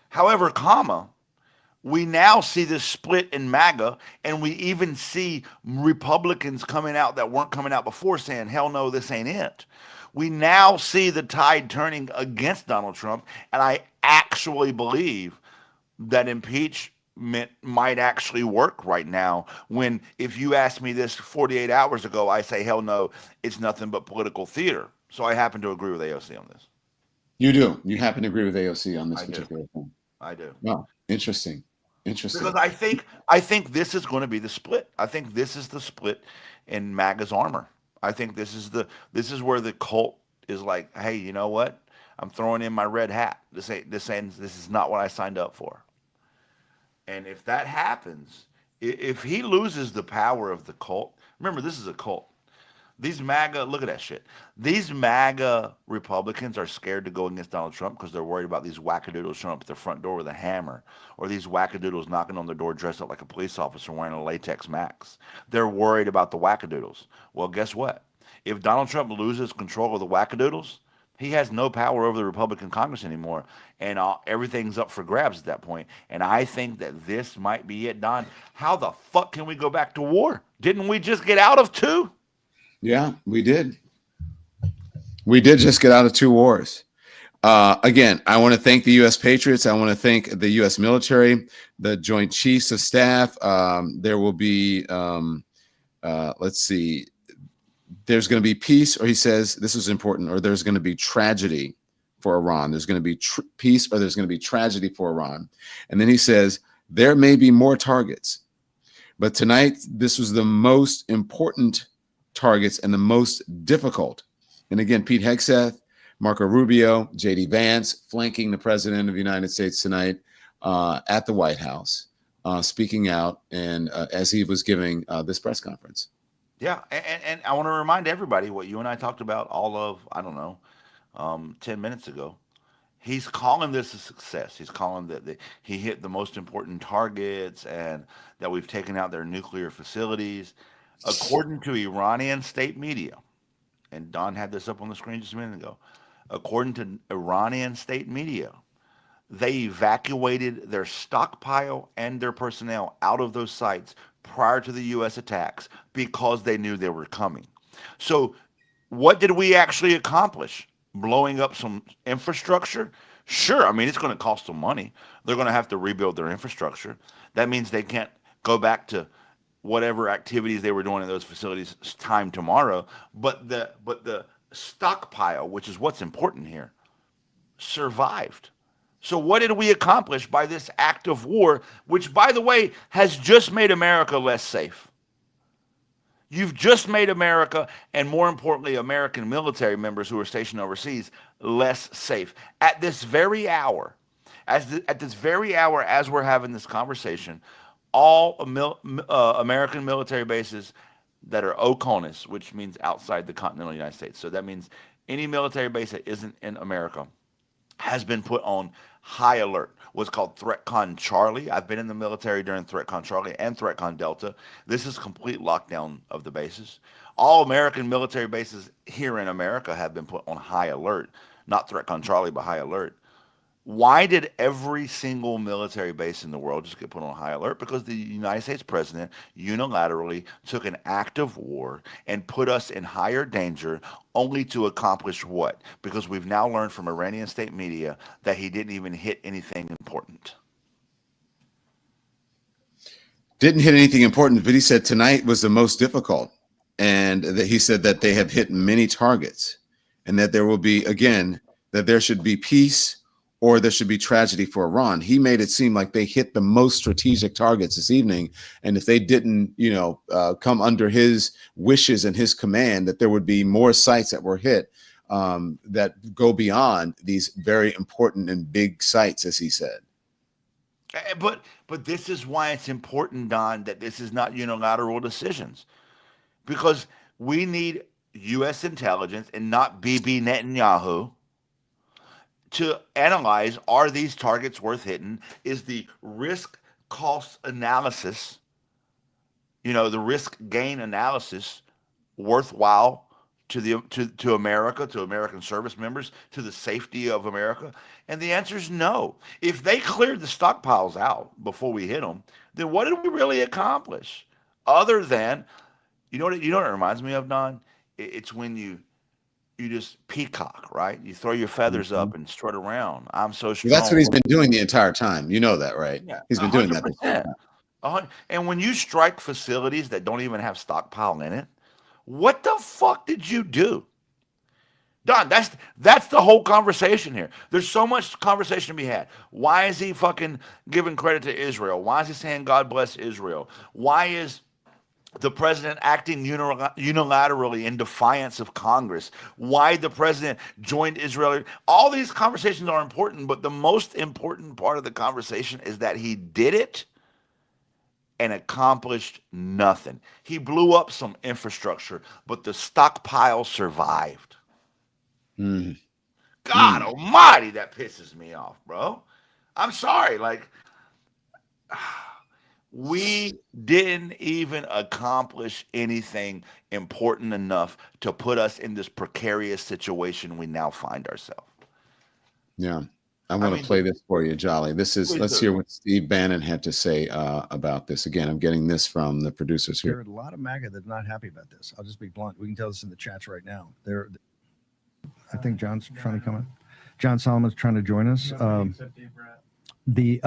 However, we now see this split in MAGA, and we even see Republicans coming out that weren't coming out before saying, hell no, this ain't it. We now see the tide turning against Donald Trump, and I actually believe that impeachment might actually work right now, when if you asked me this 48 hours ago, I say, hell no, it's nothing but political theater. So I happen to agree with AOC on this. You do. You happen to agree with AOC on this particular thing. I do. Wow, interesting. Because I think this is going to be the split. I think this is the split in MAGA's armor. I think this is where the cult is like, hey, you know what? I'm throwing in my red hat. This is not what I signed up for. And if that happens, if he loses the power of the cult, remember, this is a cult. These MAGA, look at that shit. These MAGA Republicans are scared to go against Donald Trump because they're worried about these wackadoodles showing up at their front door with a hammer, or these wackadoodles knocking on their door dressed up like a police officer wearing a latex mask. They're worried about the wackadoodles. Well, guess what? If Donald Trump loses control of the wackadoodles, he has no power over the Republican Congress anymore, and everything's up for grabs at that point. And I think that this might be it, Don. How the fuck can we go back to war? Didn't we just get out of 2? Yeah, we did. We did just get out of 2 wars. Again, I want to thank the U.S. Patriots. I want to thank the U.S. military, the Joint Chiefs of Staff. There will be, let's see, there's going to be peace, or he says, this is important, or there's going to be tragedy for Iran. There's going to be peace, or there's going to be tragedy for Iran. And then he says, there may be more targets. But tonight, this was the most important targets and the most difficult. And again, Pete Hegseth, Marco Rubio, J.D. Vance flanking the president of the United States tonight at the White House, speaking out, and as he was giving this press conference. Yeah, and I want to remind everybody what you and I talked about all of, 10 minutes ago. He's calling this a success. He's calling that he hit the most important targets, and that we've taken out their nuclear facilities. According to Iranian state media, and Don had this up on the screen just a minute ago, according to Iranian state media, they evacuated their stockpile and their personnel out of those sites prior to the U.S. attacks because they knew they were coming. So what did we actually accomplish? Blowing up some infrastructure? Sure. I mean, it's going to cost them money. They're going to have to rebuild their infrastructure. That means they can't go back to whatever activities they were doing in those facilities time tomorrow. But the stockpile, which is what's important here, survived. So what did we accomplish by this act of war, which, by the way, has just made America less safe? You've just made America, and more importantly, American military members who are stationed overseas, less safe. At this very hour, as we're having this conversation, all American military bases that are OCONUS, which means outside the continental United States, so that means any military base that isn't in America, has been put on high alert. What's called ThreatCon Charlie. I've been in the military during ThreatCon Charlie and ThreatCon Delta. This is complete lockdown of the bases. All American military bases here in America have been put on high alert. Not ThreatCon Charlie, but high alert. Why did every single military base in the world just get put on high alert? Because the United States president unilaterally took an act of war and put us in higher danger, only to accomplish what? Because we've now learned from Iranian state media that he didn't even hit anything important. Didn't hit anything important, but he said tonight was the most difficult. And that he said that they have hit many targets and that there will be, again, that there should be peace or there should be tragedy for Iran. He made it seem like they hit the most strategic targets this evening. And if they didn't, come under his wishes and his command, that there would be more sites that were hit that go beyond these very important and big sites, as he said. But this is why it's important, Don, that this is not unilateral decisions. Because we need U.S. intelligence and not Bibi Netanyahu to analyze, are these targets worth hitting? Is the risk cost analysis, the risk gain analysis worthwhile to America, to American service members, to the safety of America? And the answer is no. If they cleared the stockpiles out before we hit them, then what did we really accomplish? Other than, you know what it reminds me of, Don? It's when you just peacock, right? You throw your feathers up and strut around. I'm so strong. Well, that's what he's been doing the entire time. You know that, right? Yeah, he's been doing that. 100%. And when you strike facilities that don't even have stockpile in it, what the fuck did you do? Don, that's the whole conversation here. There's so much conversation to be had. Why is he fucking giving credit to Israel? Why is he saying God bless Israel? Why is the president acting unilaterally in defiance of Congress? Why the president joined Israel? All these conversations are important, but the most important part of the conversation is that he did it and accomplished nothing. He blew up some infrastructure, but the stockpile survived. God almighty, that pisses me off, bro. I'm sorry. We didn't even accomplish anything important enough to put us in this precarious situation we now find ourselves. Yeah. I want to play this for you, Jolly. Let's hear what Steve Bannon had to say about this. Again, I'm getting this from the producers here. There are a lot of MAGA that are not happy about this. I'll just be blunt. We can tell this in the chats right now. I think John's trying to come in. John Solomon's trying to join us. The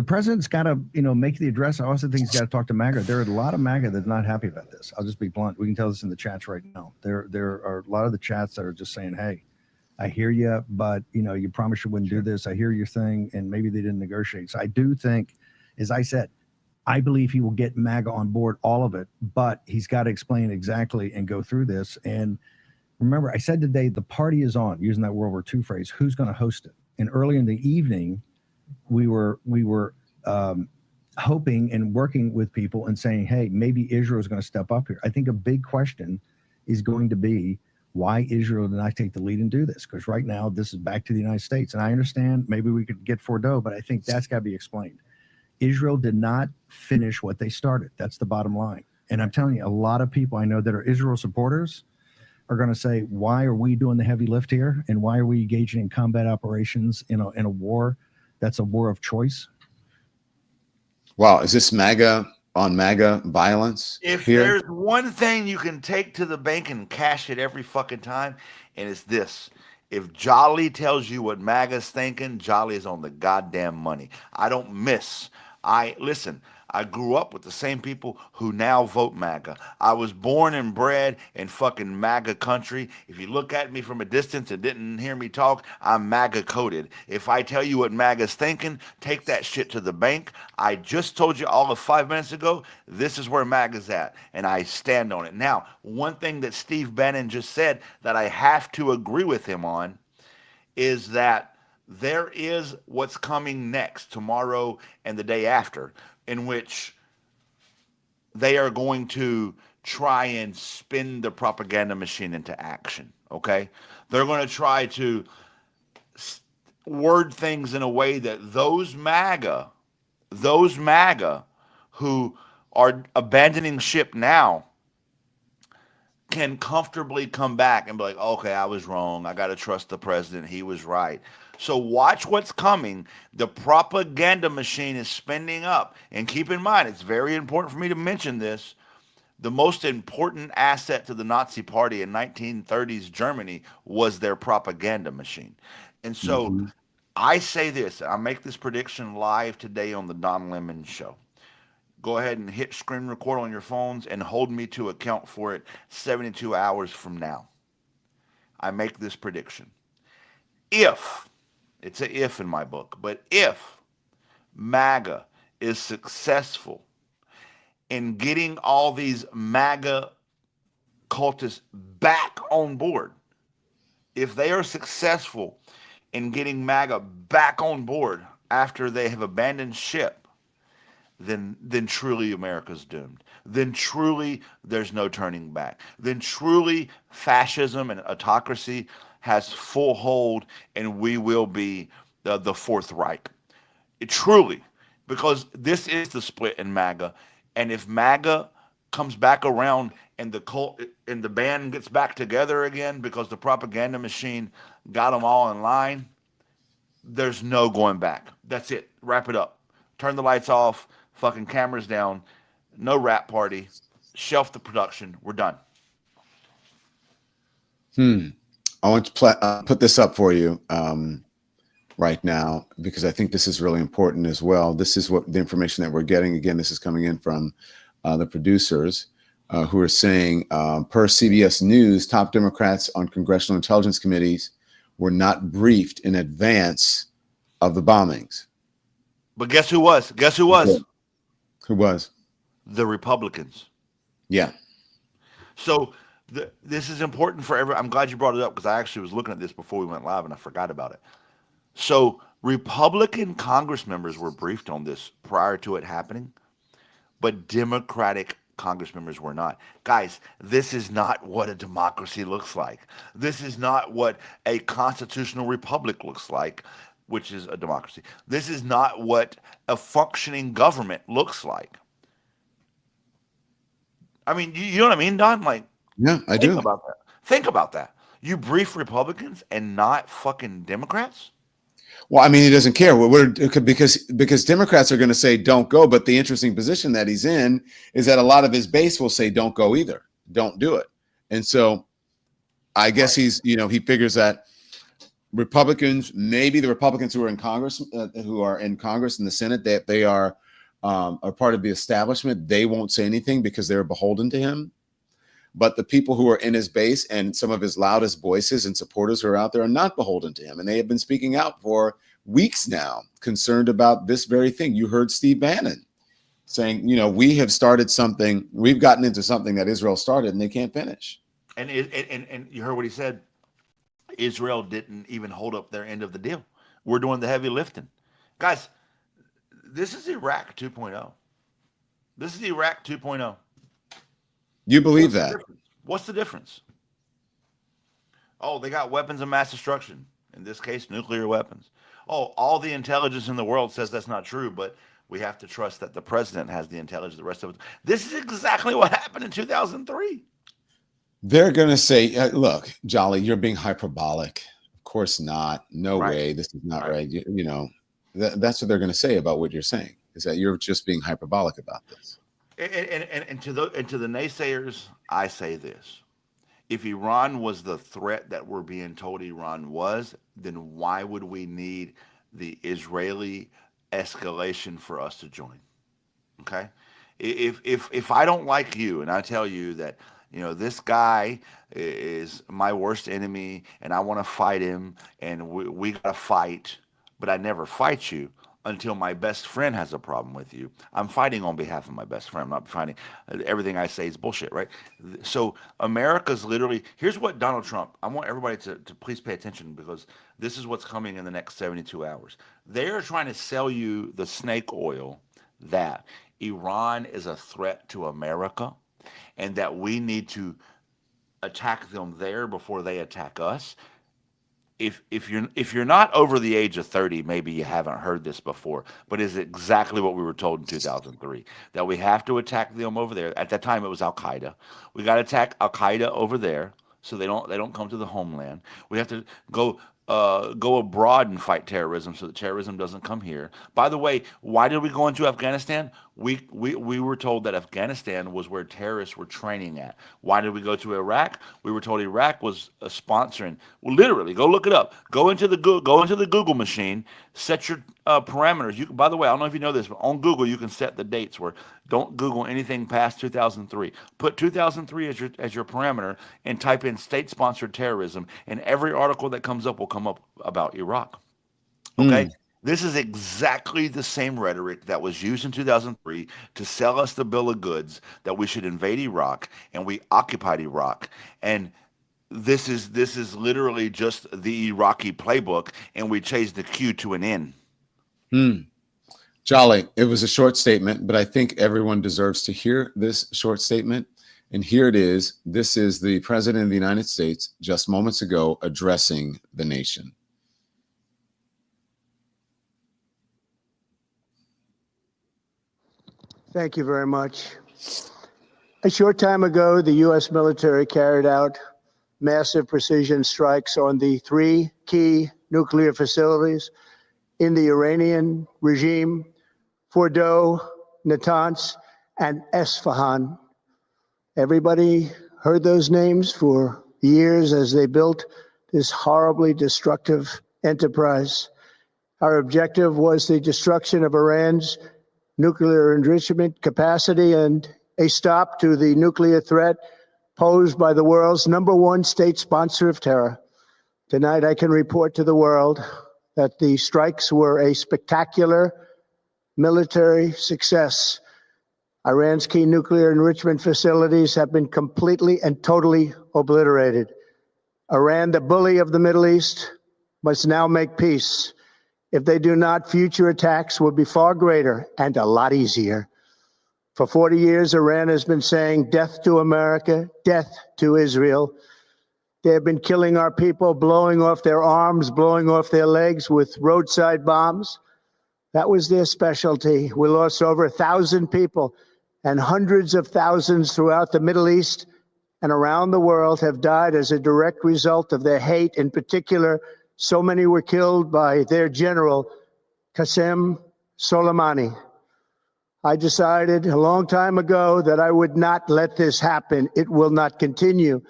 president's got to, make the address. I also think he's got to talk to MAGA. There are a lot of MAGA that's not happy about this. I'll just be blunt. We can tell this in the chats right now. There are a lot of the chats that are just saying, hey, I hear you, but, you promised you wouldn't do this. I hear your thing, and maybe they didn't negotiate. So I do think, as I said, I believe he will get MAGA on board, all of it, but he's got to explain exactly and go through this. And remember, I said today, the party is on, using that World War II phrase, who's going to host it? And early in the evening, we were hoping and working with people and saying, hey, maybe Israel is going to step up here. I think a big question is going to be why Israel did not take the lead and do this. Because right now, this is back to the United States. And I understand maybe we could get Fordo, but I think that's got to be explained. Israel did not finish what they started. That's the bottom line. And I'm telling you, a lot of people I know that are Israel supporters, are going to say, why are we doing the heavy lift here? And why are we engaging in combat operations in a war that's a war of choice? Wow, is this MAGA on MAGA violence If here? there's one thing you can take to the bank and cash it every fucking time, and it's this. If Jolly tells you what MAGA's thinking, Jolly is on the goddamn money. I don't miss. Listen, I grew up with the same people who now vote MAGA. I was born and bred in fucking MAGA country. If you look at me from a distance and didn't hear me talk, I'm MAGA coded. If I tell you what MAGA's thinking, take that shit to the bank. I just told you all of 5 minutes ago, this is where MAGA's at, and I stand on it. Now, one thing that Steve Bannon just said that I have to agree with him on is that there is what's coming next tomorrow and the day after, in which they are going to try and spin the propaganda machine into action. Okay, they're going to try to word things in a way that those MAGA who are abandoning ship now can comfortably come back and be like, okay, I was wrong. I got to trust the president. He was right. So watch what's coming. The propaganda machine is spending up. And keep in mind, it's very important for me to mention this. The most important asset to the Nazi Party in 1930s Germany was their propaganda machine. And so I say this, I make this prediction live today on the Don Lemon Show. Go ahead and hit screen record on your phones and hold me to account for it 72 hours from now. I make this prediction. If, it's an if in my book, but if MAGA is successful in getting all these MAGA cultists back on board, if they are successful in getting MAGA back on board after they have abandoned ship, then truly America's doomed. Then truly there's no turning back. Then truly fascism and autocracy has full hold, and we will be the Fourth Reich. Truly, because this is the split in MAGA, and if MAGA comes back around and the cult and the band gets back together again because the propaganda machine got them all in line, there's no going back. That's it. Wrap it up. Turn the lights off. Fucking cameras down. No rap party. Shelf the production. We're done. I want to put this up for you right now, because I think this is really important as well. This is what the information that we're getting. Again, this is coming in from the producers who are saying, per CBS News, top Democrats on congressional intelligence committees were not briefed in advance of the bombings. But guess who was? Guess who was? Who was? The Republicans. Yeah. So this is important for everyone. I'm glad you brought it up, because I actually was looking at this before we went live and I forgot about it. So Republican Congress members were briefed on this prior to it happening, but Democratic Congress members were not. Guys, this is not what a democracy looks like. This is not what a constitutional republic looks like, which is a democracy. This is not what a functioning government looks like. I mean, you know what I mean, Don? Like, yeah, I do. Think about that. Think about that. You brief Republicans and not fucking Democrats? Well, I mean, he doesn't care. Because Democrats are going to say don't go, but the interesting position that he's in is that a lot of his base will say don't go either, don't do it. And so I guess he's, he figures that Republicans, maybe the Republicans who are in Congress, in the Senate, that they are part of the establishment, they won't say anything because they're beholden to him. But the people who are in his base and some of his loudest voices and supporters who are out there are not beholden to him. And they have been speaking out for weeks now, concerned about this very thing. You heard Steve Bannon saying, we have started something, we've gotten into something that Israel started and they can't finish. And you heard what he said. Israel didn't even hold up their end of the deal. We're doing the heavy lifting. Guys, this is Iraq 2.0. This is Iraq 2.0. You believe that? What's the difference? Oh, they got weapons of mass destruction. In this case, nuclear weapons. Oh, all the intelligence in the world says that's not true, but we have to trust that the president has the intelligence. The rest of it. This is exactly what happened in 2003. They're going to say, look, Jolly, you're being hyperbolic. Of course not. No Right. way. This is not Right. right. You know, that's what they're going to say about what you're saying, is that you're just being hyperbolic about this. And to the naysayers, I say this. If Iran was the threat that we're being told Iran was, then why would we need the Israeli escalation for us to join? Okay, if I don't like you and I tell you that this guy is my worst enemy and I want to fight him and we gotta fight, but I never fight you until my best friend has a problem with you. I'm fighting on behalf of my best friend. I'm not fighting. Everything I say is bullshit, right? So America's literally, here's what Donald Trump, I want everybody to please pay attention, because this is what's coming in the next 72 hours. They're trying to sell you the snake oil that Iran is a threat to America and that we need to attack them there before they attack us. If you're not over the age of 30, maybe you haven't heard this before, but it's exactly what we were told in 2003, that we have to attack them over there. At that time, it was Al Qaeda. We got to attack Al Qaeda over there so they don't come to the homeland. We have to go abroad and fight terrorism so that terrorism doesn't come here. By the way, why did we go into Afghanistan? We were told that Afghanistan was where terrorists were training at. Why did we go to Iraq? We were told Iraq was sponsoring. Well, literally, go look it up. Go into the Google machine. Set your parameters. By the way, I don't know if you know this, but on Google you can set the dates where don't Google anything past 2003. Put 2003 as your parameter and type in state-sponsored terrorism, and every article that comes up will come up about Iraq. Okay. This is exactly the same rhetoric that was used in 2003 to sell us the bill of goods that we should invade Iraq, and we occupied Iraq. And this is literally just the Iraqi playbook, and we changed the Q to an N. Jolly, it was a short statement, but I think everyone deserves to hear this short statement. And here it is. This is the President of the United States just moments ago addressing the nation. Thank you very much. A short time ago, the U.S. military carried out massive precision strikes on the 3 key nuclear facilities in the Iranian regime: Fordow, Natanz, and Esfahan. Everybody heard those names for years as they built this horribly destructive enterprise. Our objective was the destruction of Iran's nuclear enrichment capacity and a stop to the nuclear threat posed by the world's #1 state sponsor of terror. Tonight, I can report to the world that the strikes were a spectacular military success. Iran's key nuclear enrichment facilities have been completely and totally obliterated. Iran, the bully of the Middle East, must now make peace. If they do not, future attacks will be far greater and a lot easier. For 40 years, Iran has been saying death to America, death to Israel. They have been killing our people, blowing off their arms, blowing off their legs with roadside bombs. That was their specialty. We lost over 1,000 people, and hundreds of thousands throughout the Middle East and around the world have died as a direct result of their hate. In particular, so many were killed by their general, Qasem Soleimani. I decided a long time ago that I would not let this happen. It will not continue.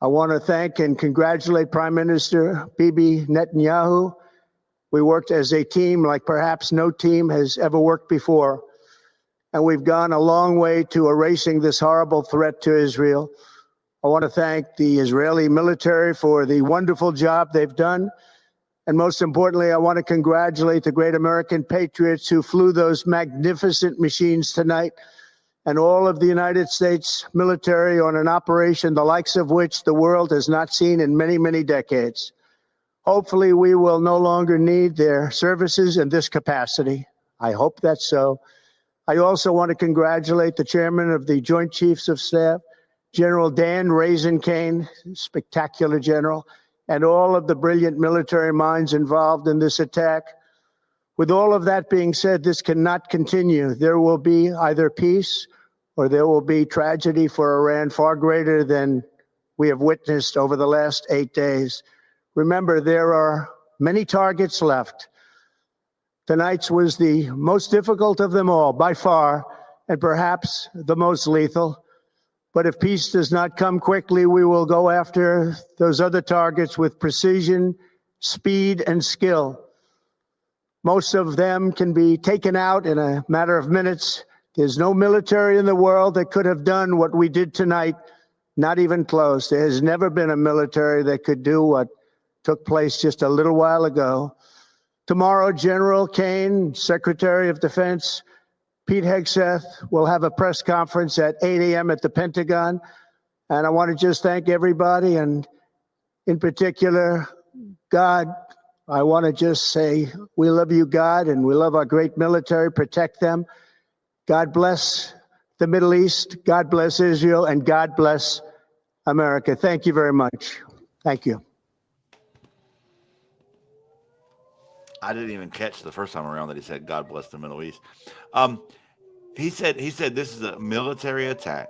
I want to thank and congratulate Prime Minister Bibi Netanyahu. We worked as a team like perhaps no team has ever worked before. And we've gone a long way to erasing this horrible threat to Israel. I want to thank the Israeli military for the wonderful job they've done. And most importantly, I want to congratulate the great American patriots who flew those magnificent machines tonight, and all of the United States military on an operation the likes of which the world has not seen in many, many decades. Hopefully, we will no longer need their services in this capacity. I hope that's so. I also want to congratulate the chairman of the Joint Chiefs of Staff, General Dan Raisin-Kane, spectacular general, and all of the brilliant military minds involved in this attack. With all of that being said, this cannot continue. There will be either peace or there will be tragedy for Iran far greater than we have witnessed over the last 8 days. Remember, there are many targets left. Tonight's was the most difficult of them all, by far, and perhaps the most lethal. But if peace does not come quickly, we will go after those other targets with precision, speed, and skill. Most of them can be taken out in a matter of minutes. There's no military in the world that could have done what we did tonight, not even close. There has never been a military that could do what took place just a little while ago. Tomorrow, General Kane, Secretary of Defense, Pete Hegseth will have a press conference at 8 a.m. at the Pentagon. And I want to just thank everybody, and in particular, God. I want to just say we love you, God, and we love our great military. Protect them. God bless the Middle East. God bless Israel, and God bless America. Thank you very much. Thank you. I didn't even catch the first time around that he said, God bless the Middle East. He said this is a military attack,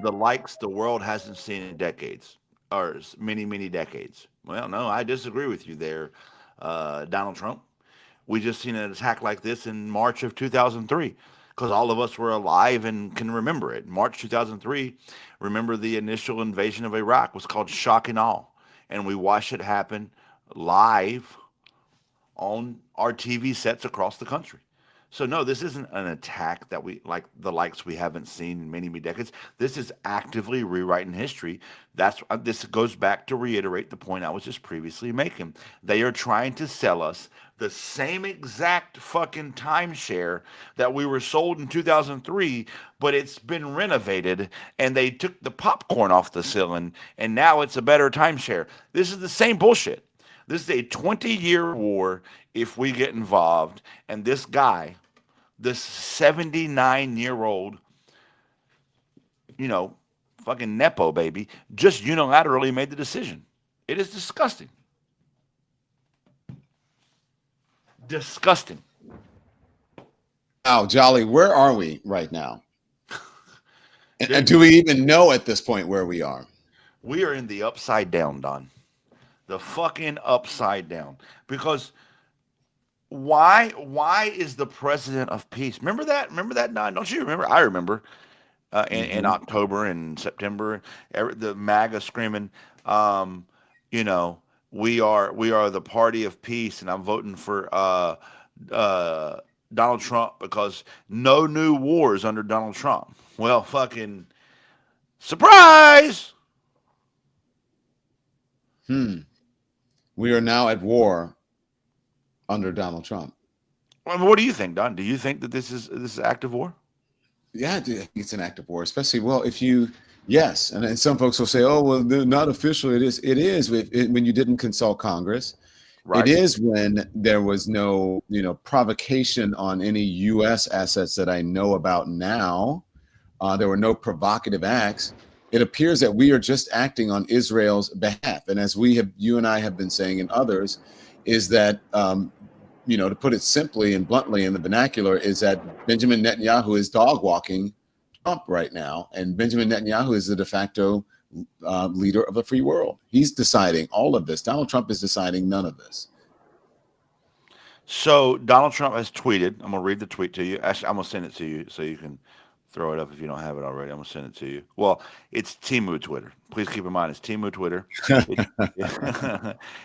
the likes the world hasn't seen in decades, or many, many decades. Well, no, I disagree with you there, Donald Trump. We just seen an attack like this in March of 2003, because all of us were alive and can remember it. March 2003, remember the initial invasion of Iraq was called shock and awe, and we watched it happen live on our TV sets across the country. So no, this isn't an attack that we like the likes we haven't seen in many, many decades. This is actively rewriting history. This goes back to reiterate the point I was just previously making. They are trying to sell us the same exact fucking timeshare that we were sold in 2003, but it's been renovated and they took the popcorn off the ceiling and now it's a better timeshare. This is the same bullshit. This is a 20-year war if we get involved. And this guy, this 79-year-old, fucking Nepo baby, just unilaterally made the decision. It is disgusting. Disgusting. Now, Jolly, where are we right now? And do we even know at this point where we are? We are in the upside down, Don. The fucking upside down. Because why is the president of peace? Remember that, Don? Don't you remember? I remember in October and September, the MAGA screaming, we are the party of peace, and I'm voting for Donald Trump because no new wars under Donald Trump. Well, fucking surprise! We are now at war under Donald Trump. Well, what do you think, Don? Do you think that this is active war? Yeah, I think it's an active war, especially, yes. And some folks will say, oh, well, not official. It is when you didn't consult Congress. Right. It is when there was no, provocation on any U.S. assets that I know about now. There were no provocative acts. It appears that we are just acting on Israel's behalf. And as you and I have been saying, and others, is that, to put it simply and bluntly in the vernacular, is that Benjamin Netanyahu is dog walking Trump right now. And Benjamin Netanyahu is the de facto leader of a free world. He's deciding all of this. Donald Trump is deciding none of this. So Donald Trump has tweeted. I'm going to read the tweet to you. Actually, I'm going to send it to you so you can throw it up if you don't have it already. I'm going to send it to you. Well, it's Temu Twitter. Please keep in mind it's Temu Twitter.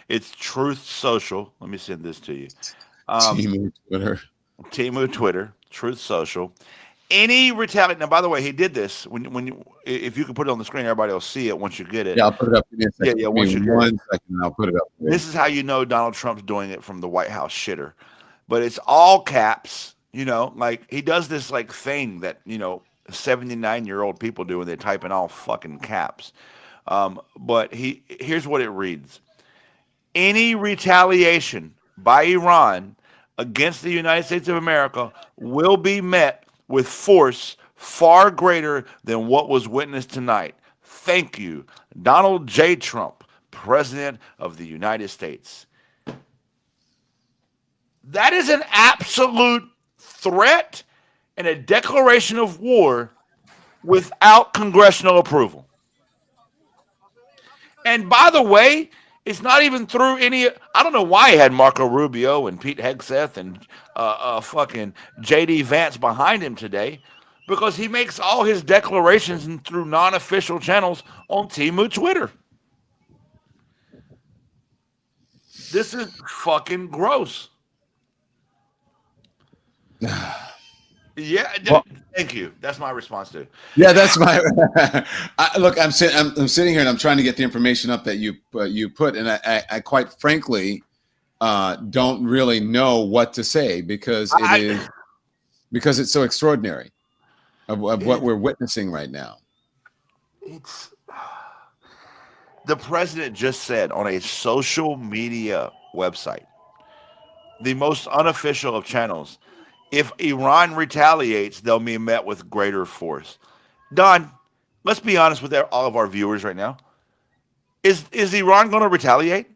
It's Truth Social. Let me send this to you. Temu Twitter. Temu Twitter. Truth Social. Any retaliation. Now, by the way, he did this. If you can put it on the screen, everybody will see it once you get it. Yeah, I'll put it up in a second. Yeah. Once you get one second, I'll put it up. This is how you know Donald Trump's doing it from the White House shitter. But it's all caps. Like he does this like thing that 79-year-old people do when they type in all fucking caps. But here's what it reads: any retaliation by Iran against the United States of America will be met with force far greater than what was witnessed tonight. Thank you, Donald J. Trump, President of the United States. That is an absolute threat and a declaration of war without congressional approval. And by the way, it's not even through any. I don't know why he had Marco Rubio and Pete Hegseth and fucking JD Vance behind him today, because he makes all his declarations through non-official channels on Temu Twitter. This is fucking gross. Yeah, Well- thank you. That's my response to it. Yeah, that's my look. I'm sitting here and I'm trying to get the information up that you put, and I quite frankly don't really know what to say because it's so extraordinary of what we're witnessing right now. It's the president just said on a social media website, the most unofficial of channels, if Iran retaliates, they'll be met with greater force. Don, let's be honest with all of our viewers right now. Is Iran going to retaliate?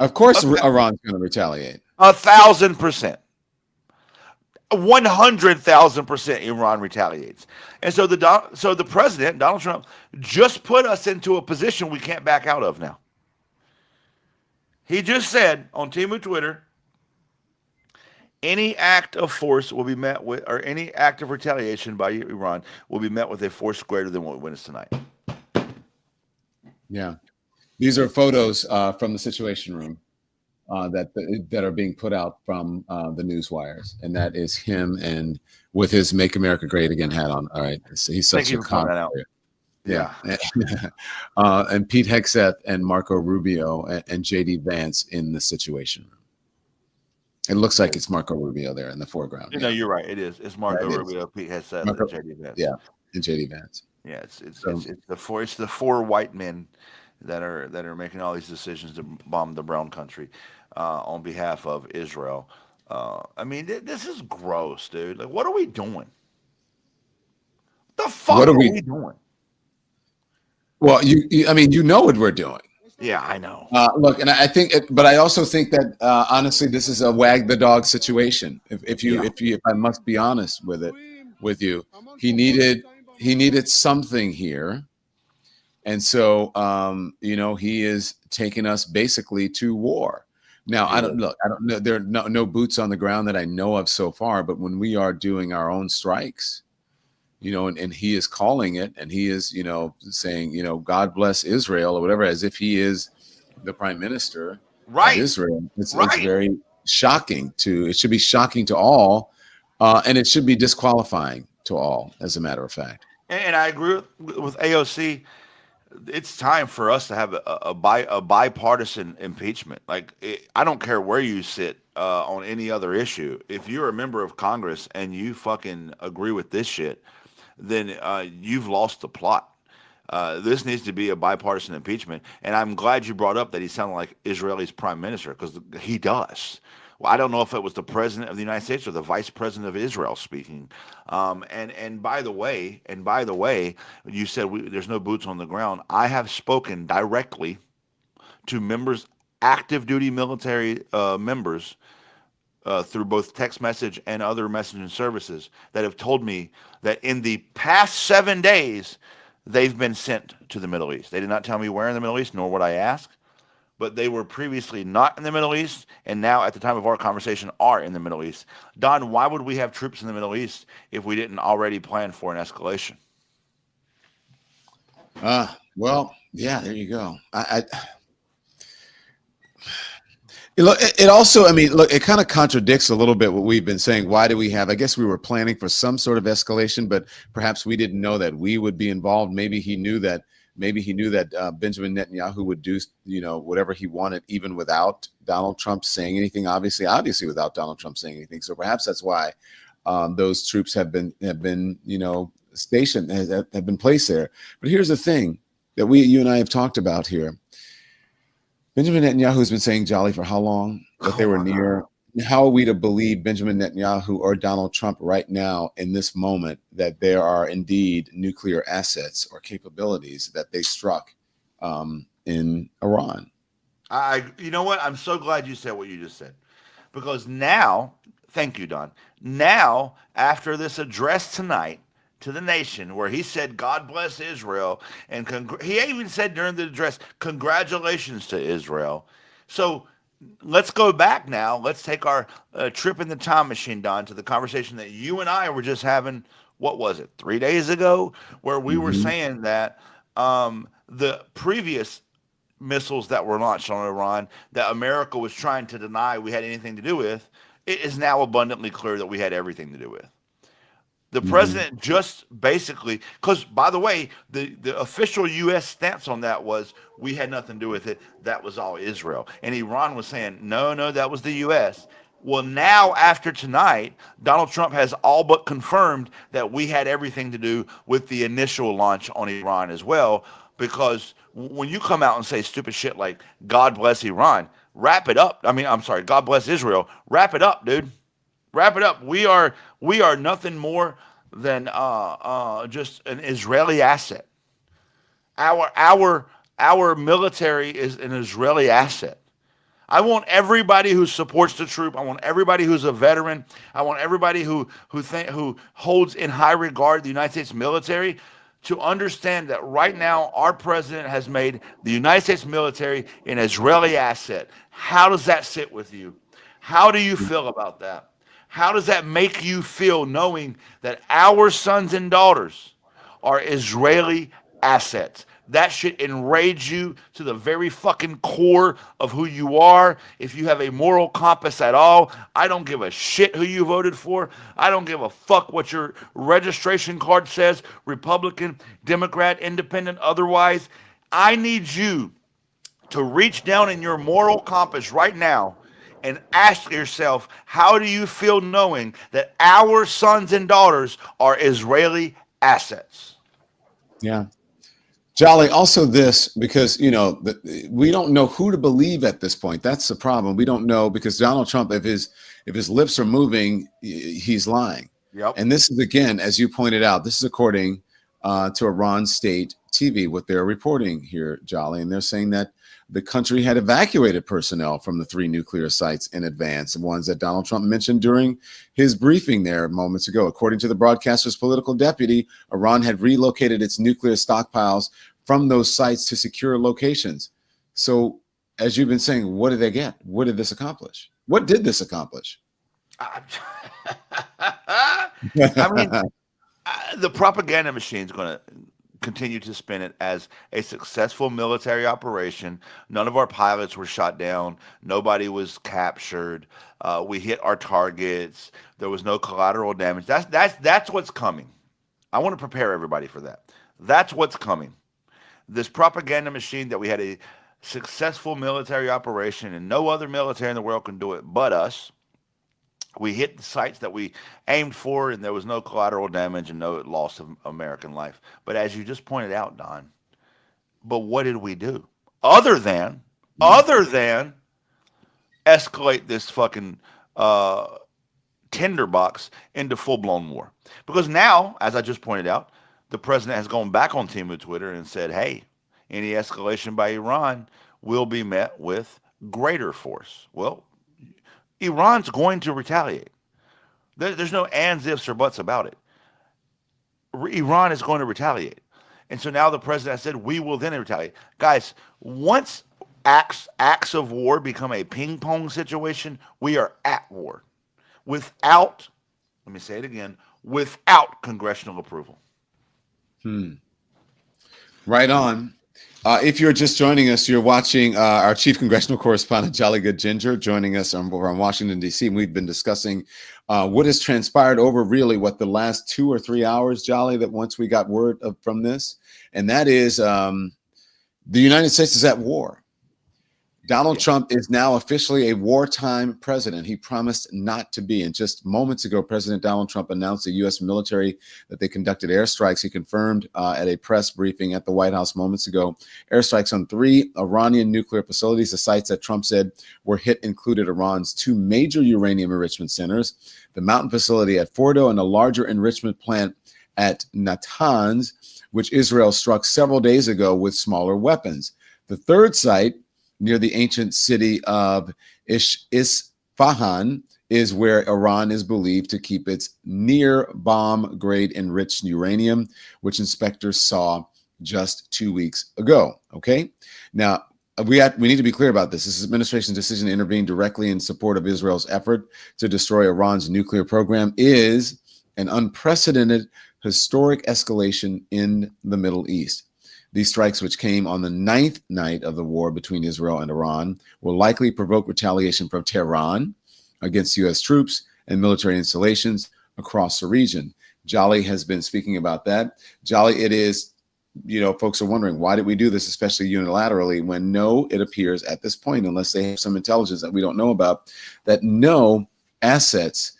Of course, Iran's going to retaliate. 1,000%. 100,000% Iran retaliates. And so the president, Donald Trump, just put us into a position we can't back out of now. He just said on Temu Twitter, any act of force will be met with, or any act of retaliation by Iran will be met with a force greater than what we witnessed tonight. Yeah. These are photos from the Situation Room that are being put out from the news wires, and that is him and with his "Make America Great Again" hat on. All right, so he's such a con. Yeah, and Pete Hegseth and Marco Rubio and JD Vance in the Situation Room. It looks like it's Marco Rubio there in the foreground. No, you're right. It is. It's Marco Rubio, Pete Hegseth, and JD Vance. Yeah, and JD Vance. Yeah, it's the four white men that are making all these decisions to bomb the brown country on behalf of Israel. I mean, this is gross, dude. Like, what are we doing? What the fuck are we doing? Well, I mean, you know what we're doing. Yeah, I know. Look, and I think, but I also think that honestly, this is a wag the dog situation. If I must be honest with you, he needed something here, and so he is taking us basically to war. Now, I don't know. There are no boots on the ground that I know of so far, but when we are doing our own strikes, and he is calling it, and he is, saying, God bless Israel or whatever, as if he is the prime minister of Israel. It's very shocking it should be shocking to all, and it should be disqualifying to all, as a matter of fact. And I agree with AOC. It's time for us to have a bipartisan impeachment. Like, I don't care where you sit on any other issue. If you're a member of Congress and you fucking agree with this shit, then you've lost the plot. This needs to be a bipartisan impeachment. And I'm glad you brought up that he sounded like Israel's prime minister, because he does. Well, I don't know if it was the president of the United States or the vice president of Israel speaking. And by the way, you said there's no boots on the ground. I have spoken directly to members, active duty military members, through both text message and other messaging services, that have told me that in the past 7 days, they've been sent to the Middle East. They did not tell me where in the Middle East, nor would I ask, but they were previously not in the Middle East, and now at the time of our conversation are in the Middle East. Don, why would we have troops in the Middle East if we didn't already plan for an escalation? Well, yeah, there you go. It also, I mean, look, it kind of contradicts a little bit what we've been saying. Why do we have? I guess we were planning for some sort of escalation, but perhaps we didn't know that we would be involved. Maybe he knew that Benjamin Netanyahu would do, whatever he wanted, even without Donald Trump saying anything. Obviously, without Donald Trump saying anything. So perhaps that's why those troops have been stationed, have been placed there. But here's the thing that you and I have talked about here. Benjamin Netanyahu has been saying jolly for how long? That they were near. How are we to believe Benjamin Netanyahu or Donald Trump right now in this moment that there are indeed nuclear assets or capabilities that they struck in Iran? You know what? I'm so glad you said what you just said, because now, thank you, Don. Now, after this address tonight, to the nation where he said, God bless Israel. And he even said during the address, congratulations to Israel. So let's go back now. Let's take our trip in the time machine, Don, to the conversation that you and I were just having. What was it, 3 days ago, where we were saying that the previous missiles that were launched on Iran that America was trying to deny we had anything to do with, it is now abundantly clear that we had everything to do with. The president just basically, because by the way, the official U.S. stance on that was we had nothing to do with it. That was all Israel. And Iran was saying, no, that was the U.S. Well, now after tonight, Donald Trump has all but confirmed that we had everything to do with the initial launch on Iran as well. Because when you come out and say stupid shit like God bless Iran, wrap it up. I mean, I'm sorry, God bless Israel. Wrap it up, dude. Wrap it up. We are nothing more than just an Israeli asset. Our military is an Israeli asset. I want everybody who supports the troop. I want everybody who's a veteran. I want everybody who holds in high regard the United States military to understand that right now our president has made the United States military an Israeli asset. How does that sit with you? How do you feel about that? How does that make you feel knowing that our sons and daughters are Israeli assets? That should enrage you to the very fucking core of who you are. If you have a moral compass at all, I don't give a shit who you voted for. I don't give a fuck what your registration card says, Republican, Democrat, Independent, otherwise. I need you to reach down in your moral compass right now and ask yourself, how do you feel knowing that our sons and daughters are Israeli assets? Yeah. Jolly, also this, because, we don't know who to believe at this point. That's the problem. We don't know because Donald Trump, if his lips are moving, he's lying. Yep. And this is, again, as you pointed out, this is according to Iran State TV, what they're reporting here, Jolly. And they're saying that the country had evacuated personnel from the 3 nuclear sites in advance, the ones that Donald Trump mentioned during his briefing there moments ago. According to the broadcaster's political deputy, Iran had relocated its nuclear stockpiles from those sites to secure locations. So, as you've been saying, what did they get? What did this accomplish? What did this accomplish? I mean, the propaganda machine is going to continue to spin it as a successful military operation. None of our pilots were shot down. Nobody was captured. We hit our targets. There was no collateral damage. That's what's coming. I want to prepare everybody for that. That's what's coming. This propaganda machine that we had a successful military operation and no other military in the world can do it but us. We hit the sites that we aimed for, and there was no collateral damage and no loss of American life. But as you just pointed out, Don, but what did we do? Other than escalate this fucking tinderbox into full-blown war. Because now, as I just pointed out, the president has gone back on Timu Twitter and said, hey, any escalation by Iran will be met with greater force. Well, Iran's going to retaliate. There's no ands, ifs, or buts about it. Iran is going to retaliate. And so now the president has said, we will then retaliate. Guys, once acts of war become a ping pong situation, we are at war. Without, let me say it again, without congressional approval. Right on. If you're just joining us, you're watching our chief congressional correspondent, Jolly Good Ginger, joining us over on Washington, D.C. We've been discussing what has transpired over really the last 2 or 3 hours, Jolly, that once we got word from this. And that is the United States is at war. Donald Trump is now officially a wartime president. He promised not to be. And just moments ago, President Donald Trump announced the U.S. military that they conducted airstrikes. He confirmed at a press briefing at the White House moments ago, airstrikes on 3 Iranian nuclear facilities. The sites that Trump said were hit included Iran's 2 major uranium enrichment centers, the Mountain facility at Fordo, and a larger enrichment plant at Natanz, which Israel struck several days ago with smaller weapons. The third site, near the ancient city of Isfahan, is where Iran is believed to keep its near bomb grade enriched uranium, which inspectors saw just 2 weeks ago. Okay. Now, we need to be clear about this. This administration's decision to intervene directly in support of Israel's effort to destroy Iran's nuclear program is an unprecedented historic escalation in the Middle East. These strikes, which came on the 9th night of the war between Israel and Iran, will likely provoke retaliation from Tehran against U.S. troops and military installations across the region. Jolly has been speaking about that. Jolly, it is, folks are wondering, why did we do this, especially unilaterally, when it appears at this point, unless they have some intelligence that we don't know about, that no assets,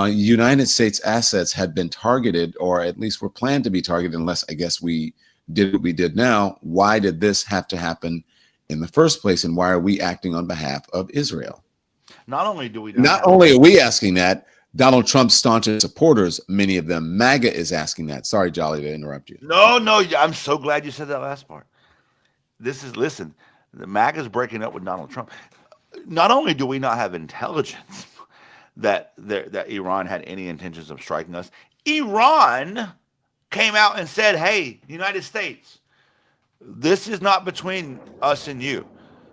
United States assets had been targeted, or at least were planned to be targeted, unless I guess we did what we did now. Why did this have to happen in the first place, and why are we acting on behalf of Israel? Not only do we not only are we asking that, Donald Trump's staunchest supporters, many of them, MAGA, is asking that. Sorry, Jolly, to interrupt you. No, I'm so glad you said that last part. Listen, the MAGA is breaking up with Donald Trump. Not only do we not have intelligence that Iran had any intentions of striking us, Iran came out and said, hey, United States, this is not between us and you.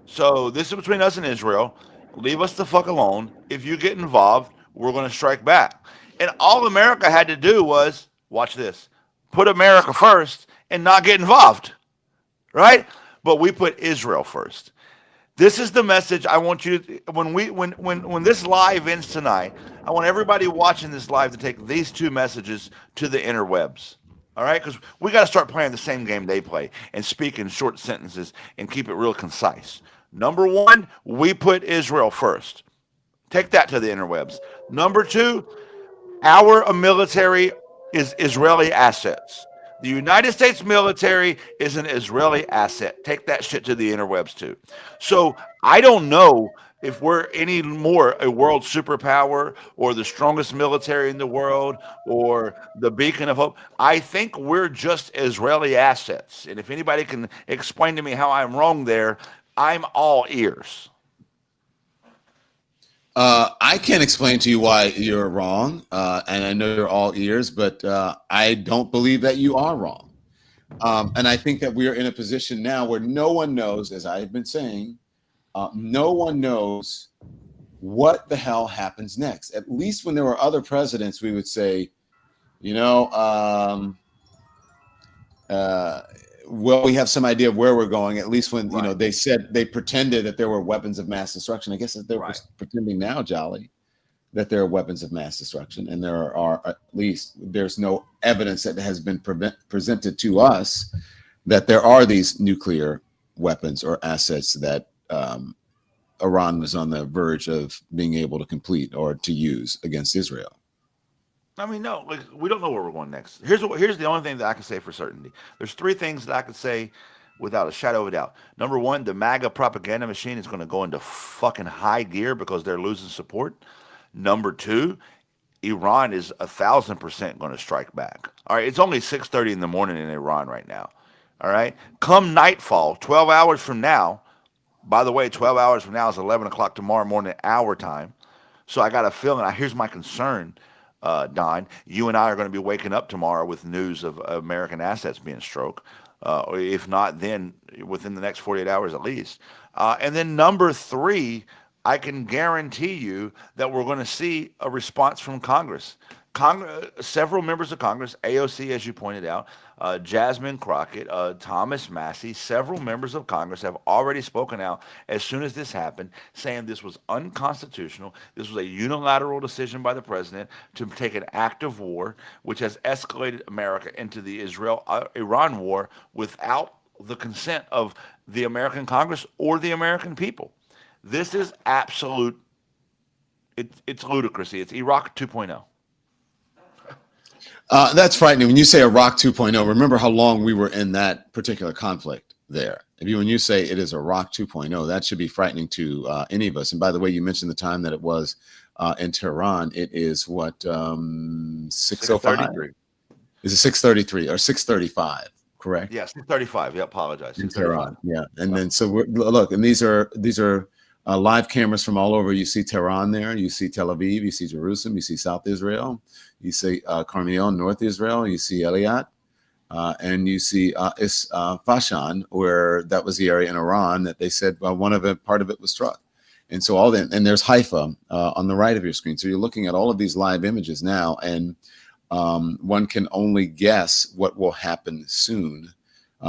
So this is between us and Israel. Leave us the fuck alone. If you get involved, we're going to strike back. And all America had to do was, watch this, put America first and not get involved, right? But we put Israel first. This is the message I want you to, when this live ends tonight, I want everybody watching this live to take these two messages to the interwebs. All right, because we got to start playing the same game they play and speak in short sentences and keep it real concise. Number one, we put Israel first. Take that to the interwebs. Number two, our military is Israeli assets. The United States military is an Israeli asset. Take that shit to the interwebs too. So I don't know if we're any more a world superpower or the strongest military in the world or the beacon of hope. I think we're just Israeli assets. And if anybody can explain to me how I'm wrong there, I'm all ears. I can't explain to you why you're wrong, and I know you're all ears, but I don't believe that you are wrong. And I think that we are in a position now where no one knows, as I've been saying, no one knows what the hell happens next. At least when there were other presidents, we would say, well, we have some idea of where we're going. At least when they said, they pretended that there were weapons of mass destruction. I guess that they're pretending now, Jolly, that there are weapons of mass destruction, and there are at least there's no evidence that has been presented to us that there are these nuclear weapons or assets that Iran was on the verge of being able to complete or to use against Israel. I mean, no, we don't know where we're going next. Here's the only thing that I can say for certainty. There's three things that I could say without a shadow of a doubt. Number one, the MAGA propaganda machine is going to go into fucking high gear because they're losing support. Number two, Iran is 1,000% going to strike back. All right, it's only 6:30 in the morning in Iran right now. All right, come nightfall, 12 hours from now. By the way, 12 hours from now is 11 o'clock tomorrow morning, our time. So I got a feeling. Here's my concern, Don. You and I are going to be waking up tomorrow with news of American assets being struck. If not, then within the next 48 hours at least. And then number three, I can guarantee you that we're going to see a response from Congress. Several members of Congress, AOC, as you pointed out, Jasmine Crockett, Thomas Massey, several members of Congress have already spoken out as soon as this happened, saying this was unconstitutional. This was a unilateral decision by the president to take an act of war, which has escalated America into the Israel-Iran war without the consent of the American Congress or the American people. This is absolute, it's ludicrousy. It's Iraq 2.0. That's frightening. When you say Iraq 2.0, remember how long we were in that particular conflict there. When you say it is Iraq 2.0, that should be frightening to any of us. And by the way, you mentioned the time that it was in Tehran. It is what, 6:05? Is it 6:33 or 6:35? Correct? Yeah, 6:35. Yeah, apologize. In Tehran. Yeah, and then so look, and these are live cameras from all over. You see Tehran there, you see Tel Aviv, you see Jerusalem, you see South Israel, you see Carmel, North Israel, you see Eliat, and you see Fashan, where that was the area in Iran that they said part of it was struck. And so and there's Haifa on the right of your screen. So you're looking at all of these live images now, and one can only guess what will happen soon.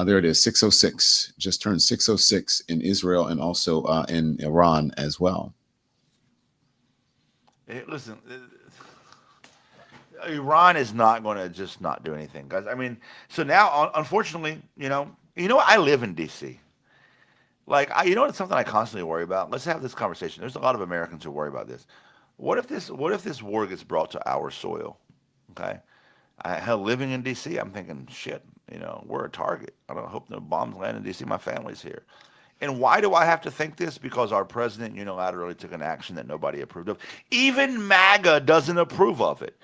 There it is, 6:06, just turned 6:06 in Israel and also in Iran as well. Hey, listen, Iran is not going to just not do anything, guys. I mean, so now, unfortunately, I live in D.C. Like, it's something I constantly worry about. Let's have this conversation. There's a lot of Americans who worry about this. What if this war gets brought to our soil? Okay, living in D.C., I'm thinking, shit. We're a target. I don't hope no bombs land in D.C. My family's here. And why do I have to think this? Because our president unilaterally took an action that nobody approved of. Even MAGA doesn't approve of it.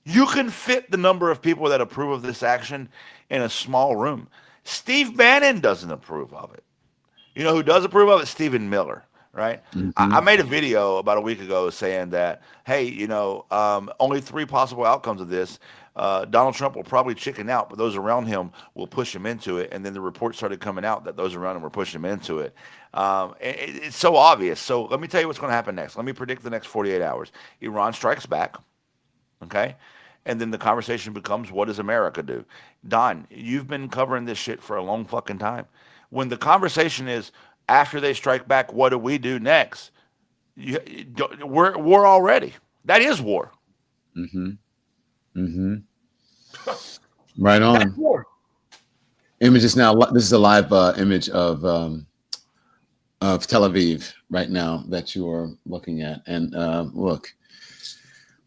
You can fit the number of people that approve of this action in a small room. Steve Bannon doesn't approve of it. You know who does approve of it? Stephen Miller, right? Mm-hmm. I made a video about a week ago saying that, hey, only 3 possible outcomes of this. Donald Trump will probably chicken out, but those around him will push him into it. And then the reports started coming out that those around him were pushing him into it. It's so obvious. So let me tell you what's going to happen next. Let me predict the next 48 hours. Iran strikes back, okay? And then the conversation becomes, what does America do? Don, you've been covering this shit for a long fucking time. When the conversation is, after they strike back, what do we do next? We're war already. That is war. Mm-hmm. Mm-hmm. Right on. That's war. Images now. This is a live image of Tel Aviv right now that you are looking at. And look,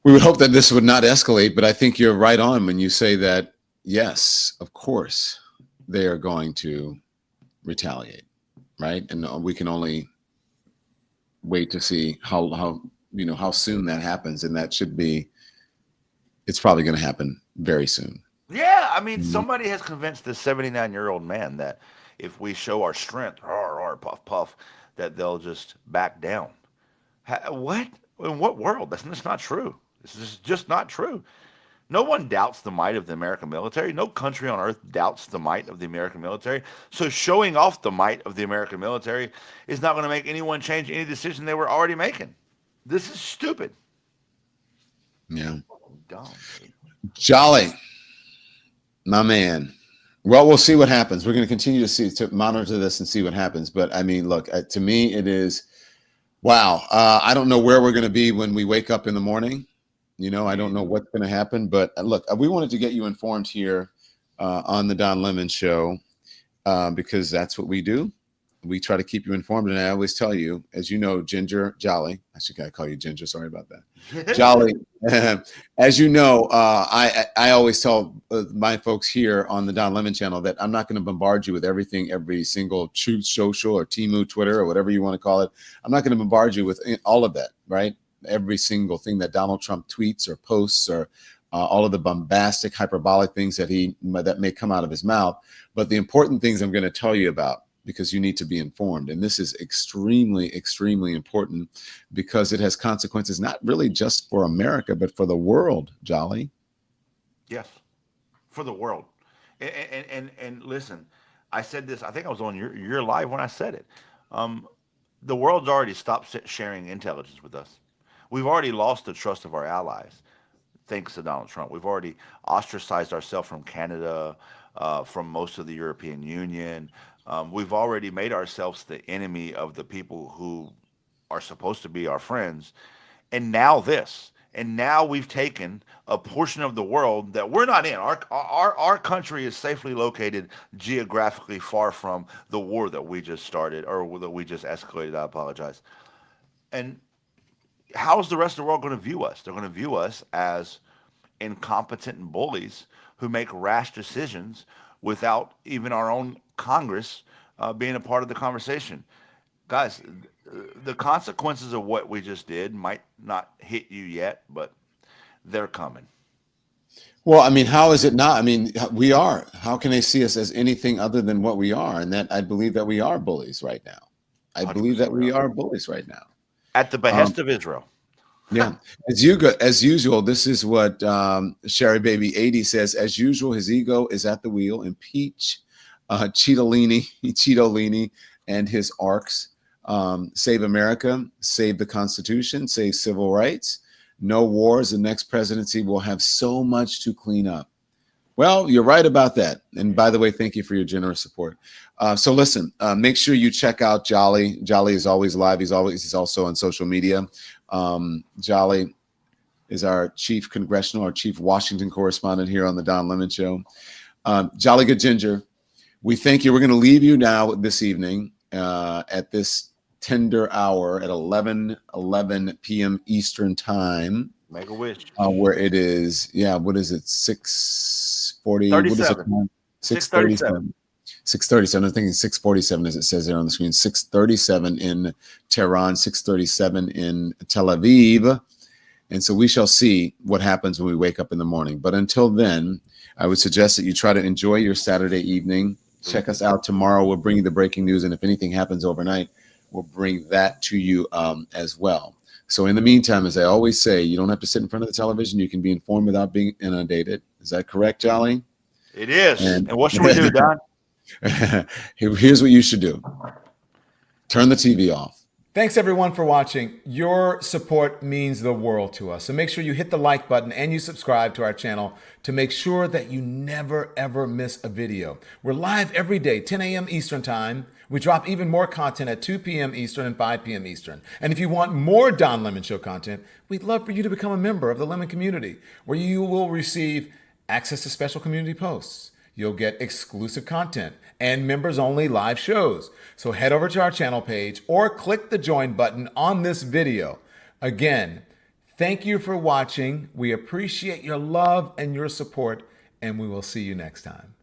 we would hope that this would not escalate, but I think you're right on when you say that, yes, of course, they are going to retaliate, right? And we can only wait to see how soon that happens. And that it's probably going to happen very soon. Yeah, I mean, somebody has convinced this 79-year-old man that if we show our strength, puff, puff, that they'll just back down. What? In what world? That's not true. This is just not true. No one doubts the might of the American military. No country on earth doubts the might of the American military. So showing off the might of the American military is not going to make anyone change any decision they were already making. This is stupid. Yeah. Dumb. Jolly, my man. Well, we'll see what happens. We're going to continue to monitor this and see what happens. But I mean, look, to me, it is, wow. I don't know where we're going to be when we wake up in the morning. I don't know what's going to happen. But look, we wanted to get you informed here on the Don Lemon Show because that's what we do. We try to keep you informed. And I always tell you, as you know, Ginger, Jolly, I should call you Ginger. Sorry about that. Jolly, as you know, I always tell my folks here on the Don Lemon channel that I'm not going to bombard you with everything, every single Truth Social or Temu Twitter or whatever you want to call it. I'm not going to bombard you with all of that, right? Every single thing that Donald Trump tweets or posts or all of the bombastic, hyperbolic things that may come out of his mouth. But the important things I'm going to tell you about, because you need to be informed. And this is extremely, extremely important because it has consequences, not really just for America, but for the world, Jolly. Yes, for the world. And listen, I said this, I think I was on your live when I said it. The world's already stopped sharing intelligence with us. We've already lost the trust of our allies, thanks to Donald Trump. We've already ostracized ourselves from Canada, from most of the European Union. We've already made ourselves the enemy of the people who are supposed to be our friends. And now this. And now we've taken a portion of the world that we're not in. Our country is safely located geographically far from the war that we just started or that we just escalated. I apologize. And how's the rest of the world going to view us? They're going to view us as incompetent bullies who make rash decisions without even our own Congress being a part of the conversation. Guys, the consequences of what we just did might not hit you yet, but they're coming. Well, I mean, how is it not? I mean, we are. How can they see us as anything other than what we are? And that I believe that we are bullies right now. I believe that we are bullies right now. At the behest of Israel. Yeah. As usual, this is what Sherry Baby 80 says. As usual, his ego is at the wheel. Impeach Cheetolini and his arcs. Save America, save the Constitution, save civil rights. No wars. The next presidency will have so much to clean up. Well, you're right about that. And by the way, thank you for your generous support. So listen, make sure you check out Jolly. Jolly is always live. He's also on social media. Jolly is our chief Washington correspondent here on the Don Lemon Show. Jolly Good Ginger, we thank you. We're going to leave you now this evening at this tender hour at 11 p.m. Eastern time. Make a wish. Where it is, what is it? 6:40. 37. 6:37. 6:37. I'm thinking 6:47 as it says there on the screen. 6:37 in Tehran, 6:37 in Tel Aviv. And so we shall see what happens when we wake up in the morning. But until then, I would suggest that you try to enjoy your Saturday evening. Check us out tomorrow. We'll bring you the breaking news. And if anything happens overnight, we'll bring that to you as well. So in the meantime, as I always say, you don't have to sit in front of the television. You can be informed without being inundated. Is that correct, Jolly? It is. And what should we do, Don? Here's what you should do. Turn the TV off. Thanks everyone for watching. Your support means the world to us. So make sure you hit the like button and you subscribe to our channel to make sure that you never ever miss a video. We're live every day, 10 a.m. Eastern time. We drop even more content at 2 p.m. Eastern and 5 p.m. Eastern. And if you want more Don Lemon Show content, we'd love for you to become a member of the Lemon community, where you will receive access to special community posts. You'll get exclusive content and members-only live shows. So head over to our channel page or click the join button on this video. Again, thank you for watching. We appreciate your love and your support, and we will see you next time.